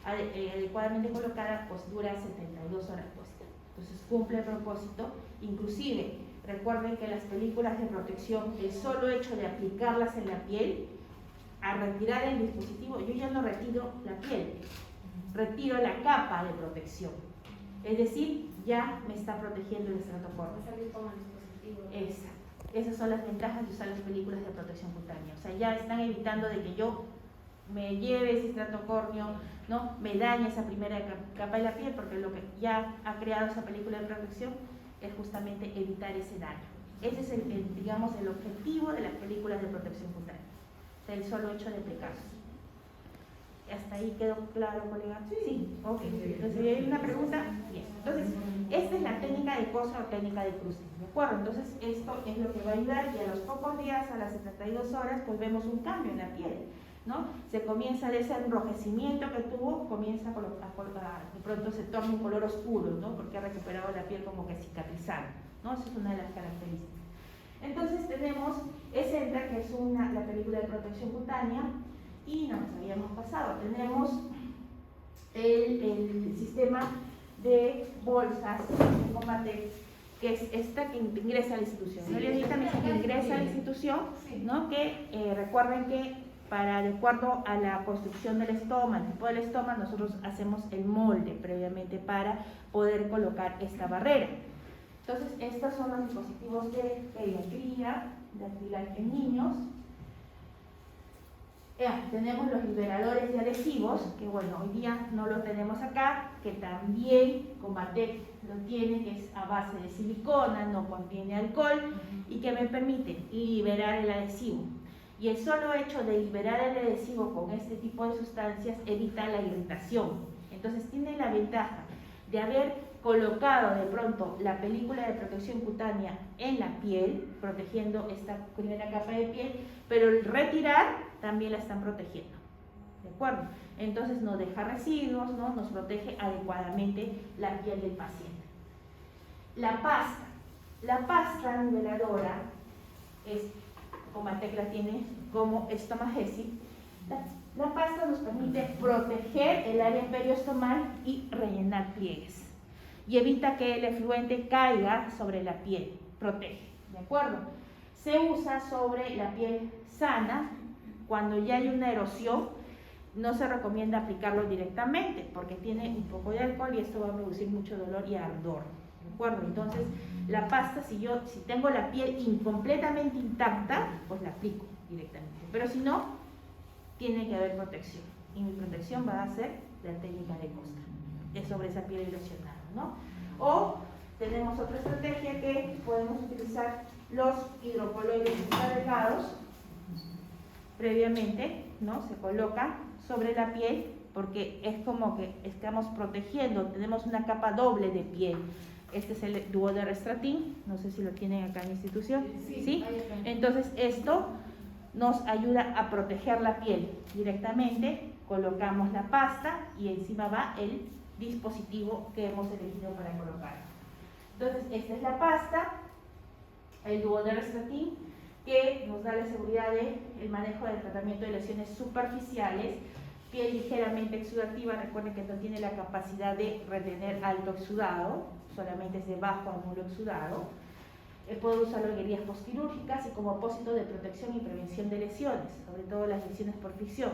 adecuadamente colocada pues dura 72 horas puesta. Entonces cumple el propósito. Inclusive, recuerden que las películas de protección, el solo hecho de aplicarlas en la piel, al retirar el dispositivo, yo ya no retiro la piel, retiro la capa de protección. Es decir, ya me está protegiendo el estrato córneo. Exacto. Esas son las ventajas de usar las películas de protección cutánea. O sea, ya están evitando de que yo me lleve ese estrato córneo, ¿no? Me dañe esa primera capa de la piel, porque lo que ya ha creado esa película de protección es justamente evitar ese daño. Ese es digamos, el objetivo de las películas de protección cutánea. O sea, el solo hecho de aplicarlas. ¿Hasta ahí quedó claro, colega? Sí. Ok. Entonces, si hay una pregunta, bien. Entonces, esta es la técnica de Costra o técnica de cruce, ¿de acuerdo? Entonces, esto es lo que va a ayudar, y a los pocos días, a las 72 horas, pues vemos un cambio en la piel, ¿no? Se comienza de ese enrojecimiento que tuvo, comienza de pronto se torna un color oscuro, ¿no? Porque ha recuperado la piel como que cicatrizada, ¿no? Esa es una de las características. Entonces tenemos Esenta, que es la película de protección cutánea, y nos habíamos pasado. Tenemos el sistema de bolsas de combate, que es esta que ingresa a la institución. ¿No? Que ingresa a la institución, ¿no? Que recuerden que de acuerdo a la construcción del estoma, el tipo del estoma, nosotros hacemos el molde previamente para poder colocar esta barrera. Entonces, estos son los dispositivos de pediatría, dactilar en niños. Tenemos los liberadores de adhesivos, que bueno, hoy día no lo tenemos acá, que también Combatec lo tiene, que es a base de silicona, no contiene alcohol, y que me permite liberar el adhesivo. Y el solo hecho de liberar el adhesivo con este tipo de sustancias evita la irritación. Entonces tiene la ventaja de haber colocado de pronto la película de protección cutánea en la piel, protegiendo esta primera capa de piel, pero el retirar también la están protegiendo, ¿de acuerdo? Entonces no deja residuos, ¿no? Nos protege adecuadamente la piel del paciente. La pasta niveladora es, Combatec la tiene como Stomagesic. La pasta nos permite proteger el área periostomal y rellenar pliegues, y evita que el efluente caiga sobre la piel, protege, ¿de acuerdo? Se usa sobre la piel sana. Cuando ya hay una erosión, no se recomienda aplicarlo directamente porque tiene un poco de alcohol y esto va a producir mucho dolor y ardor, ¿de acuerdo? Entonces, la pasta, si tengo la piel incompletamente intacta, pues la aplico directamente, pero si no, tiene que haber protección, y mi protección va a ser la técnica de Costra, es sobre esa piel erosionada, ¿no? O tenemos otra estrategia que podemos utilizar los hidrocoloides delgados previamente, ¿no? Se coloca sobre la piel porque es como que estamos protegiendo, tenemos una capa doble de piel. Este es el Duoderstratin, no sé si lo tienen acá en la institución. ¿Sí? Entonces esto nos ayuda a proteger la piel directamente, colocamos la pasta y encima va el dispositivo que hemos elegido para colocar. Entonces esta es la pasta, el Duoderstratin, que nos da la seguridad del manejo del tratamiento de lesiones superficiales, piel ligeramente exudativa. Recuerden que no tiene la capacidad de retener alto exudado, solamente es de bajo a nulo exudado. Puedo usarlo en heridas postquirúrgicas y como apósito de protección y prevención de lesiones, sobre todo las lesiones por fricción.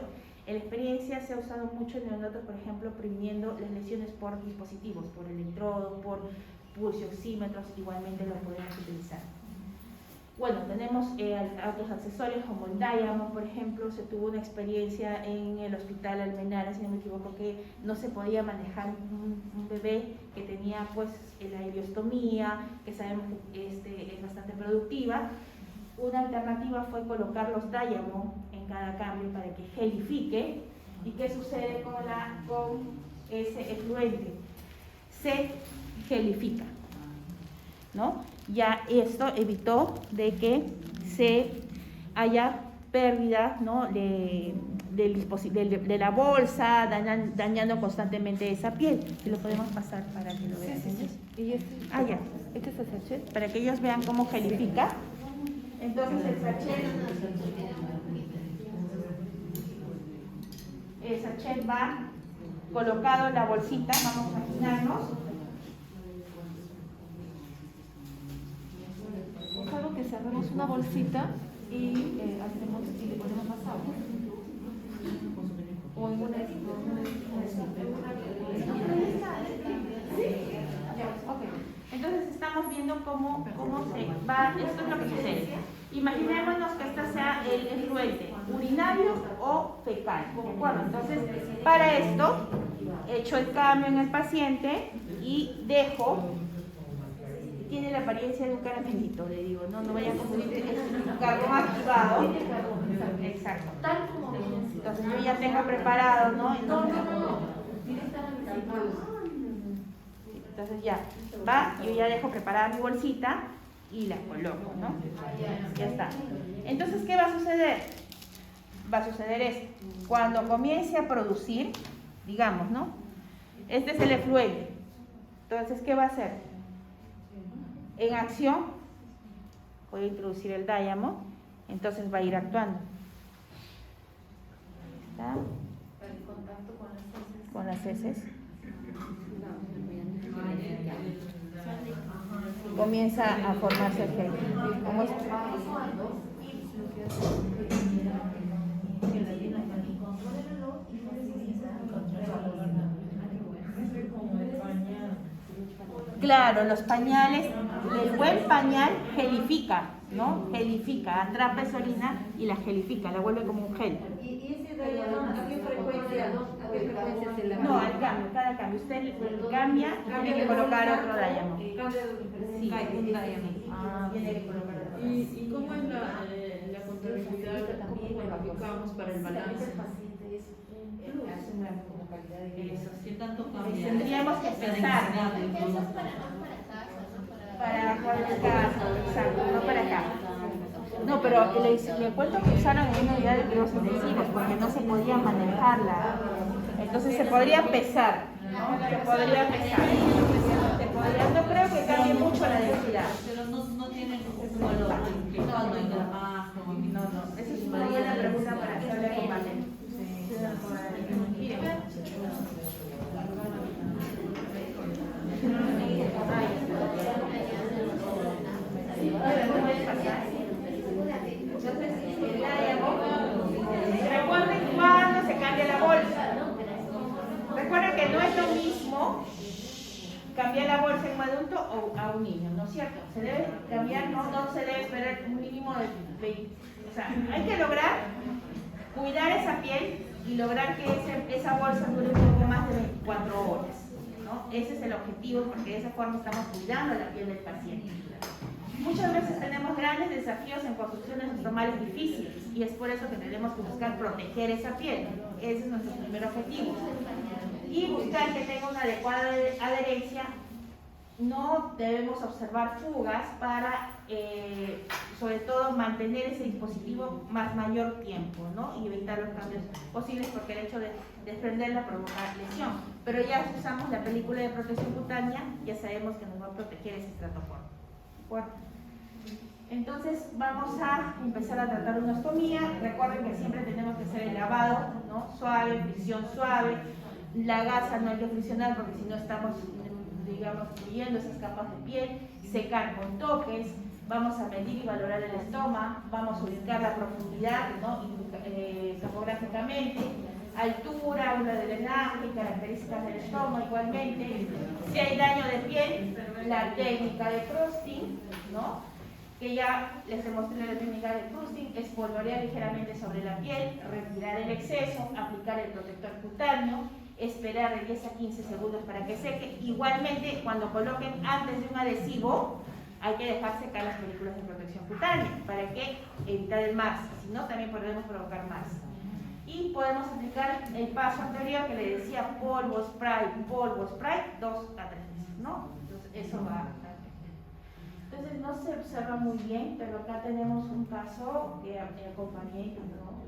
En la experiencia se ha usado mucho en neonatos, por ejemplo, previniendo las lesiones por dispositivos, por electrodos, por pulsioxímetros, igualmente lo podemos utilizar. Bueno, tenemos otros accesorios como el Diamond, por ejemplo. Se tuvo una experiencia en el hospital Almenara, si no me equivoco, que no se podía manejar un bebé que tenía pues la ileostomía, que sabemos que es bastante productiva. Una alternativa fue colocar los Diamond en cada cambio para que gelifique. ¿Y qué sucede con ese efluente? Se gelifica, ¿no? Ya esto evitó de que se haya pérdida, ¿no? de la bolsa, dañando constantemente esa piel. Si lo podemos pasar para que lo vean. Sí. ¿Y este? Ah, ya. ¿Este es el sachet? Para que ellos vean cómo gelifica. Entonces el sachet va colocado en la bolsita, vamos a imaginarnos. Es algo que cerramos una bolsita y hacemos y le ponemos más agua. O en una Entonces estamos viendo cómo se va, esto es lo que sucede. Imaginémonos que este sea el efluente urinario o fecal, ¿de acuerdo? Entonces, para esto, echo el cambio en el paciente y dejo, tiene la apariencia de un caramelito, le digo, no vaya a confundir, es un carbón activado. Exacto. Entonces yo ya tengo preparado, ¿no? Entonces ya va, yo ya dejo preparada mi bolsita y la coloco, ¿no? Ya está. Entonces, ¿qué va a suceder? Va a suceder esto. Cuando comience a producir, digamos, ¿no? Este es el efluente. Entonces, ¿qué va a hacer? En acción, voy a introducir el diamo, entonces va a ir actuando. Ahí está. Con las heces. Comienza a formarse el gel. ¿Cómo es? Claro, los pañales, el buen pañal gelifica, ¿no? Gelifica, atrapa esa orina y la gelifica, la vuelve como un gel. ¿Y ese Diamond a qué frecuencia se la No, al cambio, cada cambio. Usted cambia y tiene que colocar otro Diamond. Sí, un Diamond. Tiene que colocar otro. ¿Y cómo es la contabilidad? ¿Cómo cualificamos para el balance? Eso. ¿Qué tanto cambia? Tendríamos que pensar para cada caso, exacto, no para acá. No, pero le cuento que usaron en una unidad de cuidados intensivos porque no se podía manejarla. Entonces se podría pesar, ¿no? Se podría pesar. No creo que cambie mucho la densidad. Pero no tienen un valor implicado en gramaje. No. Esa es una buena pregunta para hacerle a compañero. Entonces, recuerden cuando se cambia la bolsa. Recuerden que no es lo mismo cambiar la bolsa en un adulto o a un niño, ¿no es cierto? Se debe cambiar, no se debe esperar un mínimo de 20. O sea, hay que lograr cuidar esa piel y lograr que esa bolsa dure un poco más de 24 horas, ¿no? Ese es el objetivo, porque de esa forma estamos cuidando la piel del paciente. Muchas veces tenemos grandes desafíos en construcciones estomales difíciles y es por eso que tenemos que buscar proteger esa piel. Ese es nuestro primer objetivo. Y buscar que tenga una adecuada adherencia. No debemos observar fugas para, sobre todo, mantener ese dispositivo mayor tiempo, ¿no? Y evitar los cambios posibles porque el hecho de desprenderla provoca lesión. Pero ya si usamos la película de protección cutánea, ya sabemos que nos va a proteger ese estratoformo. ¿De acuerdo? Entonces vamos a empezar a tratar una ostomía. Recuerden que siempre tenemos que hacer el lavado, ¿no? Suave, fricción suave. La gasa no hay que friccionar porque si no estamos, digamos, destruyendo esas capas de piel. Secar con toques. Vamos a medir y valorar el estoma. Vamos a ubicar la profundidad, ¿no? Topográficamente. Altura, una de drenaje, características del estoma igualmente. Si hay daño de piel, la técnica de crusting, ¿no? Que ya les demostré la técnica de crusting, espolvorear ligeramente sobre la piel, retirar el exceso, aplicar el protector cutáneo, esperar de 10 a 15 segundos para que seque. Igualmente, cuando coloquen antes de un adhesivo, hay que dejar secar las películas de protección cutánea para que evitar el MARS, si no también podemos provocar MARS. Y podemos aplicar el paso anterior que le decía polvo, spray, 2 a 3 veces, ¿no? Entonces eso va. Entonces no se observa muy bien, pero acá tenemos un caso que acompañé, ¿no?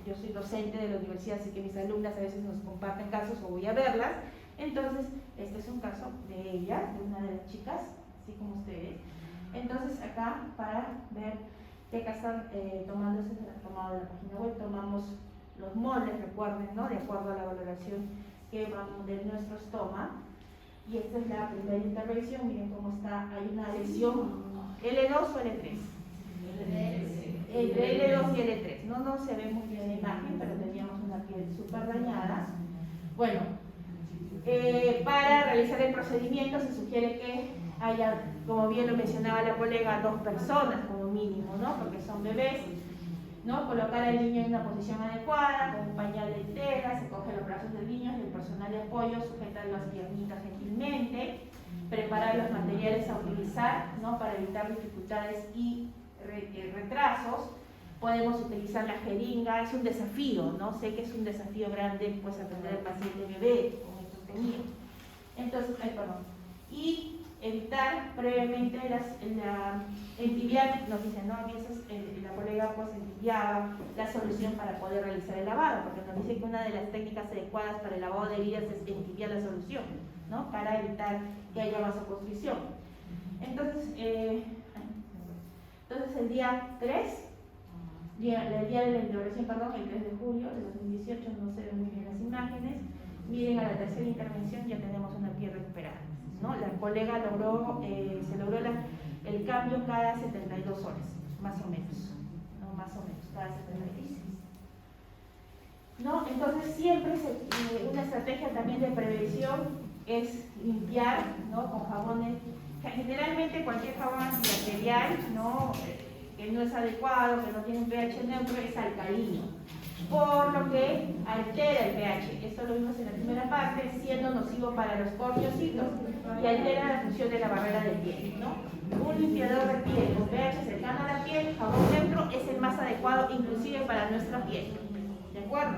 Yo soy docente de la universidad, así que mis alumnas a veces nos comparten casos o voy a verlas. Entonces, este es un caso de ella, de una de las chicas, así como ustedes. Entonces, acá, para ver que acá están tomando de la página web, tomamos los moldes, recuerden, ¿no? De acuerdo a la valoración que vamos de nuestro estoma. Y esta es la primera intervención, miren cómo está, hay una lesión, L2 o L3. Entre L2 y L3, no se ve muy bien la imagen, pero teníamos una piel súper dañada. Bueno, para realizar el procedimiento se sugiere que haya, como bien lo mencionaba la colega, 2 personas como mínimo, ¿no? Porque son bebés, ¿no? Colocar al niño en una posición adecuada, con un pañal de tela, se coge los brazos del niño y el personal de apoyo sujeta las piernitas gentilmente, preparar los materiales a utilizar, ¿no? Para evitar dificultades y retrasos. Podemos utilizar la jeringa, es un desafío, ¿no? Sé que es un desafío grande, pues, atender al paciente bebé con estos tenidos. Entonces, y evitar previamente entibiar, nos dicen, ¿no? A veces la colega pues entibiaba la solución para poder realizar el lavado, porque nos dice que una de las técnicas adecuadas para el lavado de heridas es entibiar la solución, ¿no? Para evitar que haya vasoconstricción. Entonces, el día 3, el día de la inauguración, el 3 de julio de 2018, no se ven muy bien las imágenes. Miren, a la tercera intervención ya tenemos una piel recuperada, ¿no? La colega se logró el cambio cada 72 horas, más o menos, ¿no? Más o menos, cada 72 horas. ¿No? Entonces siempre una estrategia también de prevención es limpiar, ¿no? Con jabones. Generalmente cualquier jabón antibacterial, ¿no? Que no es adecuado, que no tiene un pH neutro, es alcalino, por lo que altera el pH. Esto lo vimos en la primera parte, siendo nocivo para los corneocitos y altera la función de la barrera de piel, ¿no? Un limpiador de piel con pH cercano a la piel, jabón neutro, es el más adecuado inclusive para nuestra piel, ¿de acuerdo?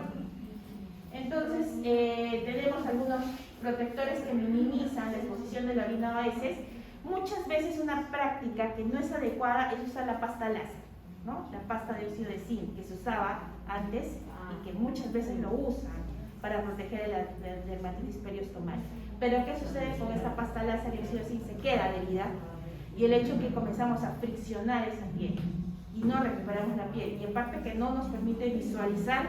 Entonces, tenemos algunos protectores que minimizan la exposición de la orina a heces. Muchas veces una práctica que no es adecuada es usar la pasta láser, ¿no? La pasta de óxido de zinc que se usaba antes y que muchas veces lo usan para proteger la dermatitis periostomal. Pero ¿qué sucede con esta pasta láser de óxido de zinc? Se queda adherida y el hecho que comenzamos a friccionar esa piel y no recuperamos la piel, y aparte que no nos permite visualizar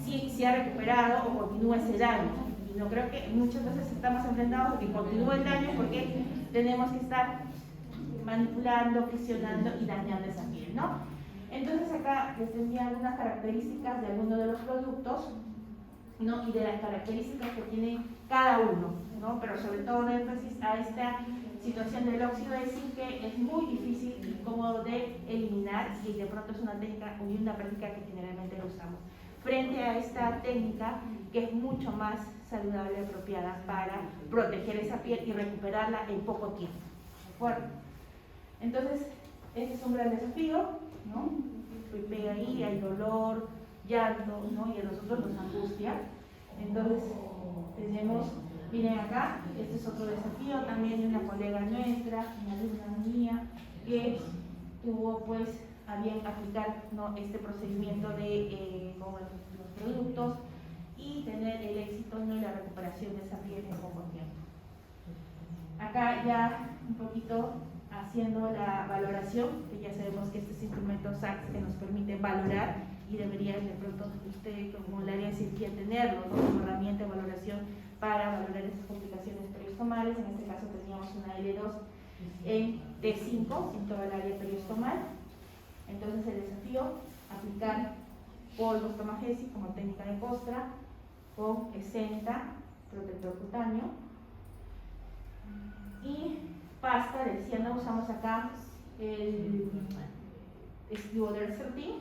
si ha recuperado o continúa ese daño. Y no creo que muchas veces estamos enfrentados a que continúe el daño porque tenemos que estar manipulando, friccionando y dañando esa piel, ¿no? Entonces acá les envía algunas características de algunos de los productos, ¿no? Y de las características que tiene cada uno, ¿no? Pero sobre todo un énfasis a esta situación del óxido de zinc, que es muy difícil y cómodo de eliminar, y de pronto es una técnica y una práctica que generalmente lo usamos frente a esta técnica que es mucho más saludable y apropiada para proteger esa piel y recuperarla en poco tiempo. ¿De acuerdo? Entonces, este es un gran desafío, ¿no? Pega ahí, hay dolor, llanto, ¿no? Y a nosotros nos angustia. Entonces, tenemos, miren acá, este es otro desafío también de una colega nuestra, una alumna mía, que tuvo pues a bien aplicar, ¿no? Este procedimiento con los productos y tener el éxito, ¿no? Y la recuperación de esa piel en poco tiempo. Acá ya un poquito haciendo la valoración, que ya sabemos que este es instrumento SACS que nos permite valorar, y debería de pronto usted como el área de cirugía tenerlo, ¿no? Como herramienta de valoración para valorar esas complicaciones periostomales. En este caso teníamos una L2 en T5 en toda el área periostomal. Entonces el desafío, aplicar polvo estomagésico como técnica de costra con Esenta, protector cutáneo, y pasta, decía, no usamos acá el Esquivodercertin,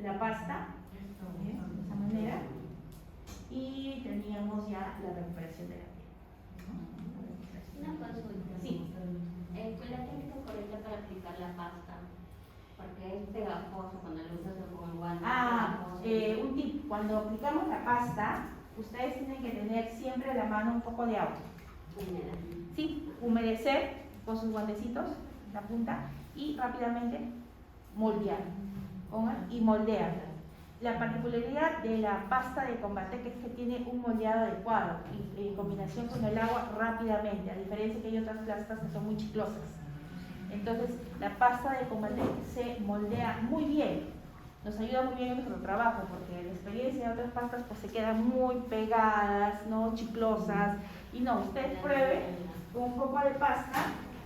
la pasta, de esa manera, y teníamos ya la recuperación de la piel. Una consulta. Sí. ¿Cuál es la técnica correcta para aplicar la pasta? Porque es pegajoso cuando lo usas con guantes. Un tip, cuando aplicamos la pasta, ustedes tienen que tener siempre a la mano un poco de agua. Sí, humedecer con sus guantecitos, la punta, y rápidamente moldear. Pongan y moldear. La particularidad de la pasta de Combatec es que tiene un moldeado adecuado y en combinación con el agua rápidamente, a diferencia que hay otras pastas que son muy chiclosas. Entonces, la pasta de Combatec se moldea muy bien, nos ayuda muy bien en nuestro trabajo, porque la experiencia de otras pastas pues se quedan muy pegadas, ¿no? Chiclosas, y no, usted pruebe con un poco de pasta,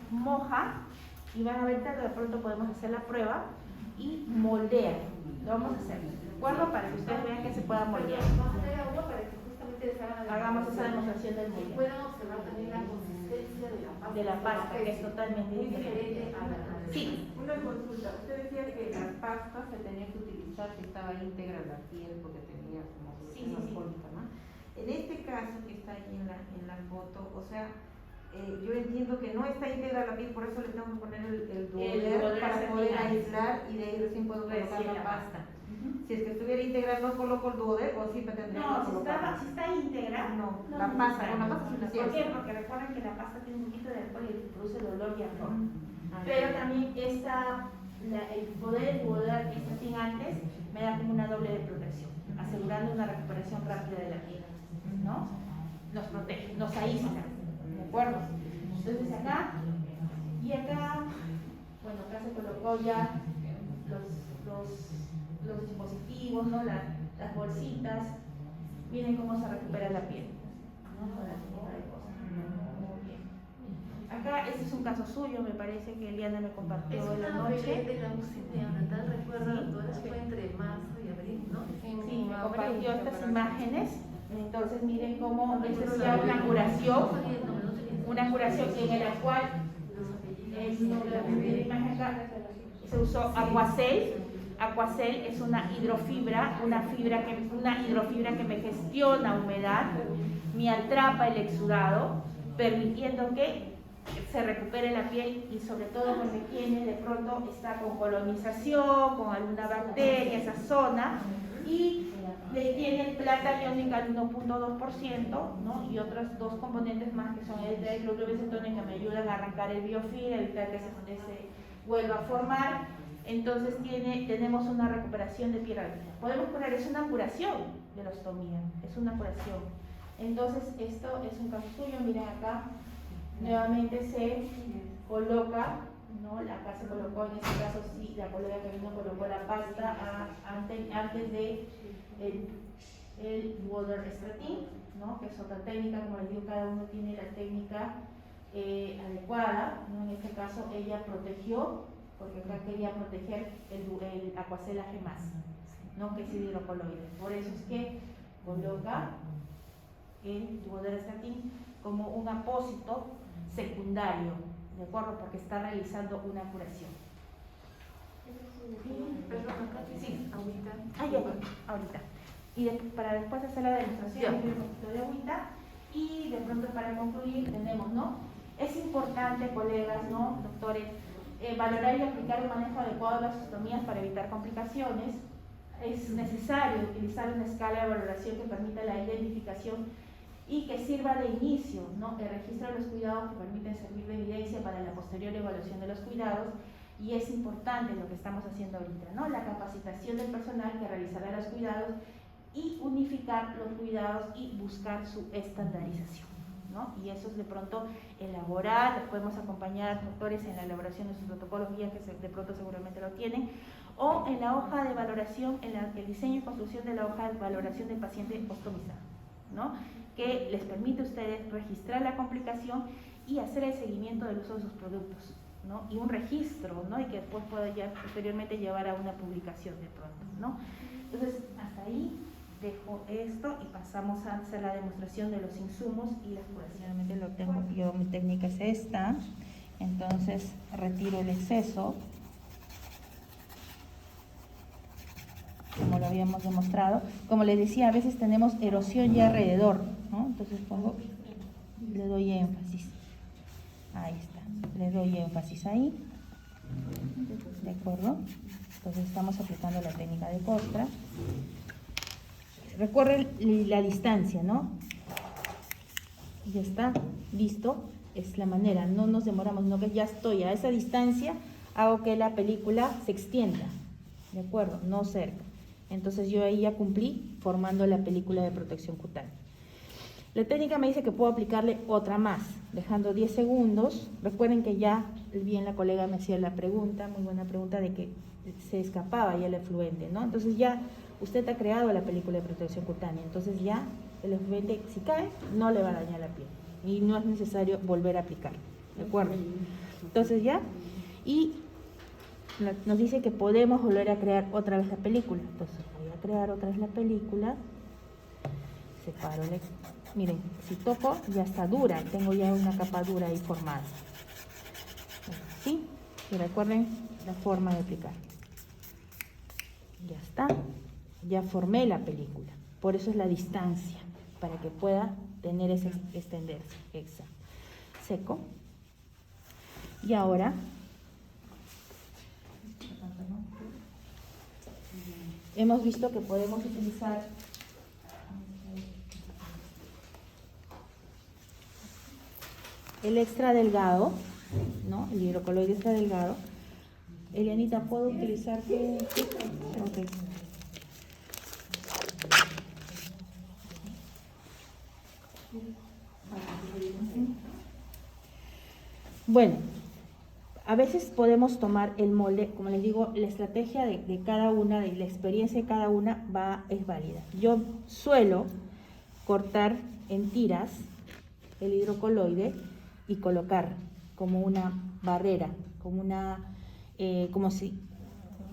moja, y van a ver que de pronto podemos hacer la prueba y moldea. Lo vamos a hacer, ¿de acuerdo? Para que ustedes vean que se pueda moldear. Vamos a hacer agua para que justamente les hagan la Hagamos esa demostración del y moldeo. puedan observar también la consistencia De la pasta, que es totalmente muy diferente. diferente a la Sí, Una consulta, usted decía que la pasta se tenía que utilizar si estaba íntegra la piel porque tenía como Sí, solución sí, sí. alcohólica, ¿no? En este caso que está ahí en la foto, o sea, yo entiendo que no está íntegra la piel, por eso le tengo que poner el duoder duoder para al poder final. aislar y de ahí recién puedo colocar Recién la la pasta. Si es que estuviera íntegra, no coloco el duoder o sí me tendría no, que colocar. si está íntegra, No, no la pasta, necesita. con la pasta ¿Por suficiente. qué? Porque recuerden que la pasta tiene un poquito de alcohol y produce dolor y ardor. Ah, Pero también el poder duodar que está sin antes me da como una doble de protección, asegurando una recuperación rápida de la piel, ¿no? Nos protege, nos aísla, ¿de acuerdo? Entonces acá y acá, bueno, acá se colocó ya los dispositivos, ¿no? Las bolsitas, miren cómo se recupera la piel, ¿no? Con la técnica de cosas. Muy bien. Acá, este es un caso suyo, me parece que Eliana me compartió Es en la una bebé noche. de la UCI neonatal, recuerda, doctora, fue entre marzo y abril, ¿no? Sí, me compartió estas pero- imágenes. Entonces miren cómo es ya una curación en la cual la imagen acá se usó Aquacel. Aquacel es una hidrofibra que me gestiona humedad, me atrapa el exudado, permitiendo que se recupere la piel y sobre todo porque tiene de pronto está con colonización, con alguna bacteria, esa zona, y tiene plata iónica al 1.2%, ¿no? Y otros dos componentes más que son el triclorobenzetones que me ayudan a arrancar el biofilm, evitar que se vuelva a formar. Entonces tenemos una recuperación de piel rápida. Podemos curar, es una curación de la ostomía, es una curación. Entonces esto es un caso suyo, miren acá, nuevamente se coloca, ¿no? Acá se colocó, en este caso sí, la colega que vino colocó la pasta antes de el water strategy, ¿no? Que es otra técnica, como les digo, cada uno tiene la técnica adecuada, ¿no? En este caso ella protegió, porque acá quería proteger el acuacelaje más, ¿no? Que es hidrocoloide. Por eso es que coloca el water strategy como un apósito secundario, ¿de acuerdo? Porque está realizando una curación. Perdón, acá Sí. ahorita. Ahorita. Y para después hacer la demostración, un poquito de agüita. Y de pronto para concluir tenemos, ¿no? Es importante, colegas, ¿no? Doctores, valorar y aplicar el manejo adecuado de las ostomías para evitar complicaciones. Es necesario utilizar una escala de valoración que permita la identificación y que sirva de inicio, ¿no? El registro de los cuidados que permiten servir de evidencia para la posterior evaluación de los cuidados. Y es importante lo que estamos haciendo ahorita, ¿no? La capacitación del personal que realizará los cuidados y unificar los cuidados y buscar su estandarización, ¿no? Y eso es de pronto elaborar, les podemos acompañar, doctores, en la elaboración de sus protocolos guías, que de pronto seguramente lo tienen, o en la hoja de valoración, el diseño y construcción de la hoja de valoración del paciente ostomizado, ¿no? Que les permite a ustedes registrar la complicación y hacer el seguimiento del uso de sus productos, ¿no? Y un registro, ¿no? Y que después pueda ya posteriormente llevar a una publicación de pronto, ¿no? Entonces, hasta ahí dejo esto y pasamos a hacer la demostración de los insumos y las curaciones. Realmente lo tengo yo, mi técnica es esta. Entonces, retiro el exceso, como lo habíamos demostrado. Como les decía, a veces tenemos erosión ya alrededor, ¿no? Entonces le doy énfasis. Ahí está, le doy énfasis ahí. ¿De acuerdo? Entonces estamos aplicando la técnica de Costra. Recorre la distancia, ¿no? Ya está, listo. Es la manera, no nos demoramos, sino que ya estoy a esa distancia, hago que la película se extienda, ¿de acuerdo? No cerca. Entonces yo ahí ya cumplí formando la película de protección cutánea. La técnica me dice que puedo aplicarle otra más, dejando 10 segundos. Recuerden que ya bien la colega me hacía la pregunta, muy buena pregunta, de que se escapaba ya el efluente, ¿no? Entonces ya usted ha creado la película de protección cutánea, entonces ya el efluente, si cae, no le va a dañar la piel y no es necesario volver a aplicar, ¿de acuerdo? Entonces ya, y nos dice que podemos volver a crear otra vez la película. Entonces voy a crear otra vez la película, separo miren, si toco ya está dura, tengo ya una capa dura ahí formada. ¿Sí? Y recuerden la forma de aplicar. Ya está, ya formé la película, por eso es la distancia, para que pueda tener ese extenderse. Exacto. Seco. Y ahora hemos visto que podemos utilizar el extra delgado, ¿no? El hidrocoloide extra delgado. Elianita, ¿puedo utilizar qué? Ok. Bueno, a veces podemos tomar el molde, como les digo, la estrategia de cada una, de la experiencia de cada una es válida. Yo suelo cortar en tiras el hidrocoloide y colocar como una barrera, como si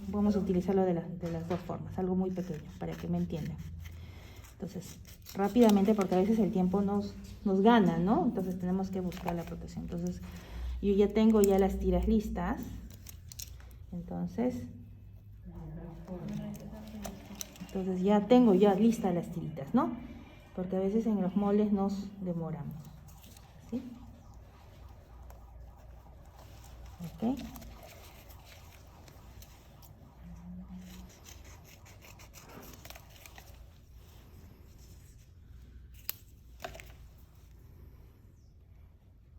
vamos a utilizarlo de las dos formas, algo muy pequeño para que me entiendan. Entonces, rápidamente, porque a veces el tiempo nos gana, ¿no? Entonces tenemos que buscar la protección. Entonces, yo ya tengo ya las tiras listas. Entonces ya tengo ya listas las tiritas, ¿no? Porque a veces en los moldes nos demoramos. ¿Sí? Ok.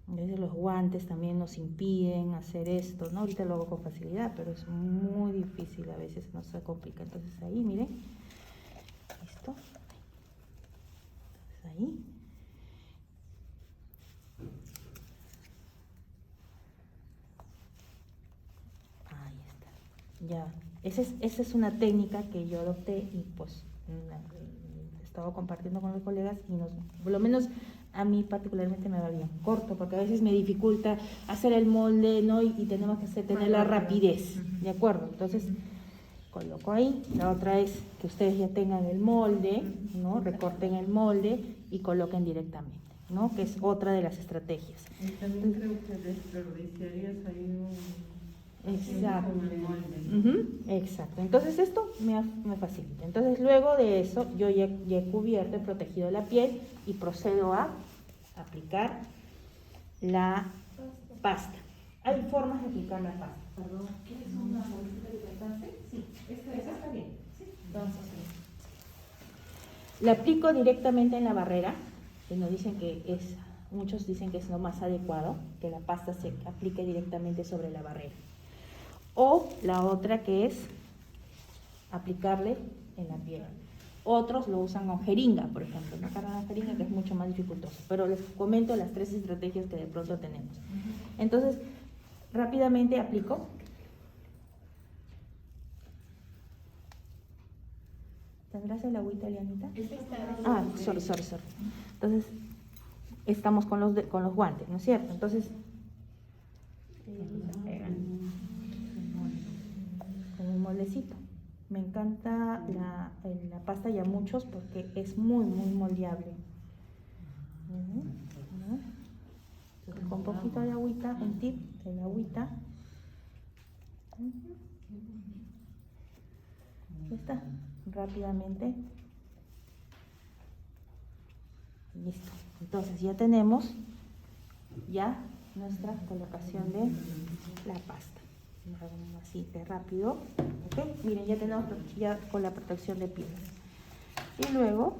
A veces los guantes también nos impiden hacer esto, ¿no? Ahorita lo hago con facilidad, pero es muy difícil, a veces nos complica. Entonces ahí, miren, listo. Entonces ahí. Ahí está. Ya, esa es una técnica que yo adopté y pues he estado compartiendo con los colegas y por lo menos a mí particularmente me va bien, corto, porque a veces me dificulta hacer el molde, ¿no? Y tenemos que tener la rapidez, ¿de acuerdo? Entonces, coloco ahí. La otra es que ustedes ya tengan el molde, ¿no? Recorten el molde y coloquen directamente, ¿no? Que es otra de las estrategias. Y también creo que desperdiciarías ahí Exacto. Exacto. Entonces esto me facilita. Entonces luego de eso yo ya he cubierto, he protegido la piel y procedo a aplicar la pasta. Hay formas de aplicar la pasta. Perdón, ¿quieres una bolsita de hidratante? Sí, esta está bien. Sí. Entonces, la aplico directamente en la barrera, que nos dicen muchos dicen que es lo más adecuado, que la pasta se aplique directamente sobre la barrera. O la otra que es aplicarle en la piel. Otros lo usan con jeringa, por ejemplo, una carga de jeringa que es mucho más dificultoso. Pero les comento las 3 estrategias que de pronto tenemos. Entonces, rápidamente aplico. ¿Tendrás el agüita, Elianita? Ah, sorry. Entonces, estamos con los guantes, ¿no es cierto? Entonces, con un moldecito. Me encanta la pasta y a muchos porque es muy moldeable. Entonces, con poquito de agüita, un tip de la agüita. Ya está, rápidamente. Listo. Entonces ya tenemos nuestra colocación de la pasta. Así de rápido. ¿Okay? Miren, ya tenemos con la protección de piel. Y luego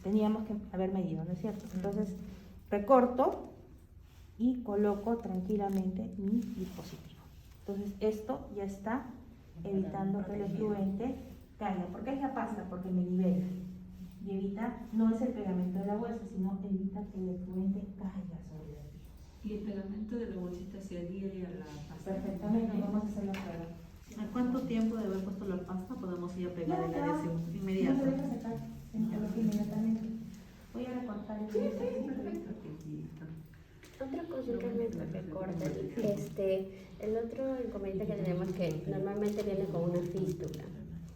teníamos que haber medido, ¿no es cierto? Entonces recorto y coloco tranquilamente mi dispositivo. Entonces esto ya está evitando que el efluente caiga. ¿Por qué es la pasta? Porque me libera y evita, no es el pegamento de la bolsa, sino evita que el efluente caiga sobre la piel. ¿Y el pegamento de la bolsita se adhiere a la pasta? Perfectamente, vamos a hacer la prueba. ¿A cuánto tiempo de haber puesto la pasta podemos ir a pegar el Ya, adhesivo? no Inmediato. se deja secar, se coloca inmediatamente. Voy a recortar el Perfecto. Otra consulta me recorta. El otro inconveniente que tenemos es que normalmente viene con una fístula.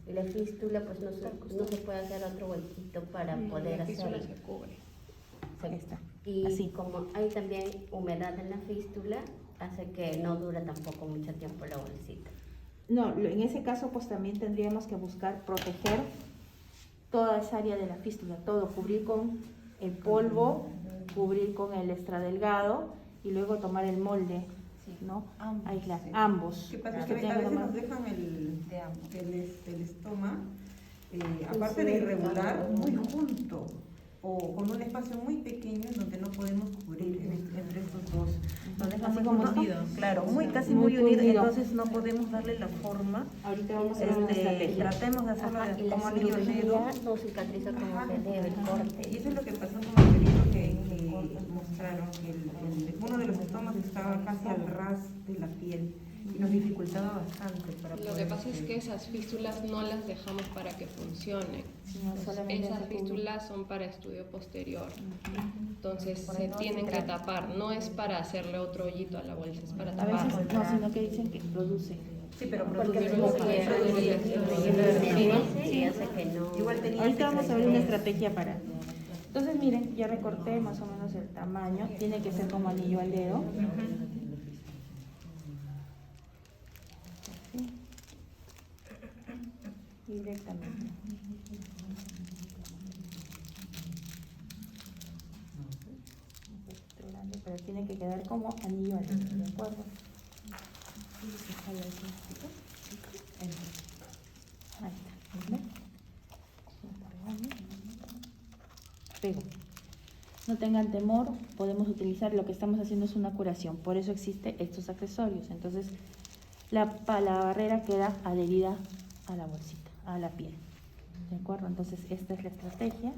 Y la fístula pues no se puede hacer otro huequito para poder La fístula hacerlo. se cubre. Ahí está. Y Así. como hay también humedad en la fístula, hace que no dure tampoco mucho tiempo la bolsita. No, en ese caso pues también tendríamos que buscar proteger toda esa área de la fístula, todo, cubrir con el polvo, cubrir con el extra delgado y luego tomar el molde, ¿no? Aislar, ambos. ¿Qué pasa? Usted Que tiene a veces tomar- nos dejan el estoma, aparte de irregular, muy junto o con un espacio muy pequeño en donde no podemos cubrir entre estos dos. Nos dejan Así muy como juntos, está. claro, casi Muy muy unidos, unido. entonces no podemos darle la forma. Ahorita vamos a hacer una estrategia. Tratemos de hacerlo Ajá, y la como anillo al dedo. cirugía no cicatriza como Ajá. se debe, el corte. Y eso es lo que pasó con el perito que mostraron, que uno de los estómagos estaba casi al ras de la piel y nos dificultaba bastante para Lo que pasa es que esas fístulas no las dejamos para que funcionen. Sino solamente Esas se cubre. fístulas son para estudio posterior. Entonces se tienen que tapar. No es para hacerle otro hoyito a la bolsa, es para A veces tapar. no, sino que dicen que produce. Sí, pero Porque produce como mucho. que el relleno y hace que no. Igual tenía Ahorita vamos a ver una secreción. estrategia para. Entonces miren, ya recorté más o menos el tamaño, tiene que ser como anillo al dedo. Así. Directamente. Un poquito grande, pero tiene que quedar como anillo al dedo, ¿de acuerdo? Ahí está. Ahí está. ¿ven? Pego. No tengan temor, podemos utilizar, lo que estamos haciendo es una curación, por eso existen estos accesorios. Entonces, la barrera queda adherida a la bolsita, a la piel. ¿De acuerdo? Entonces, esta es la estrategia.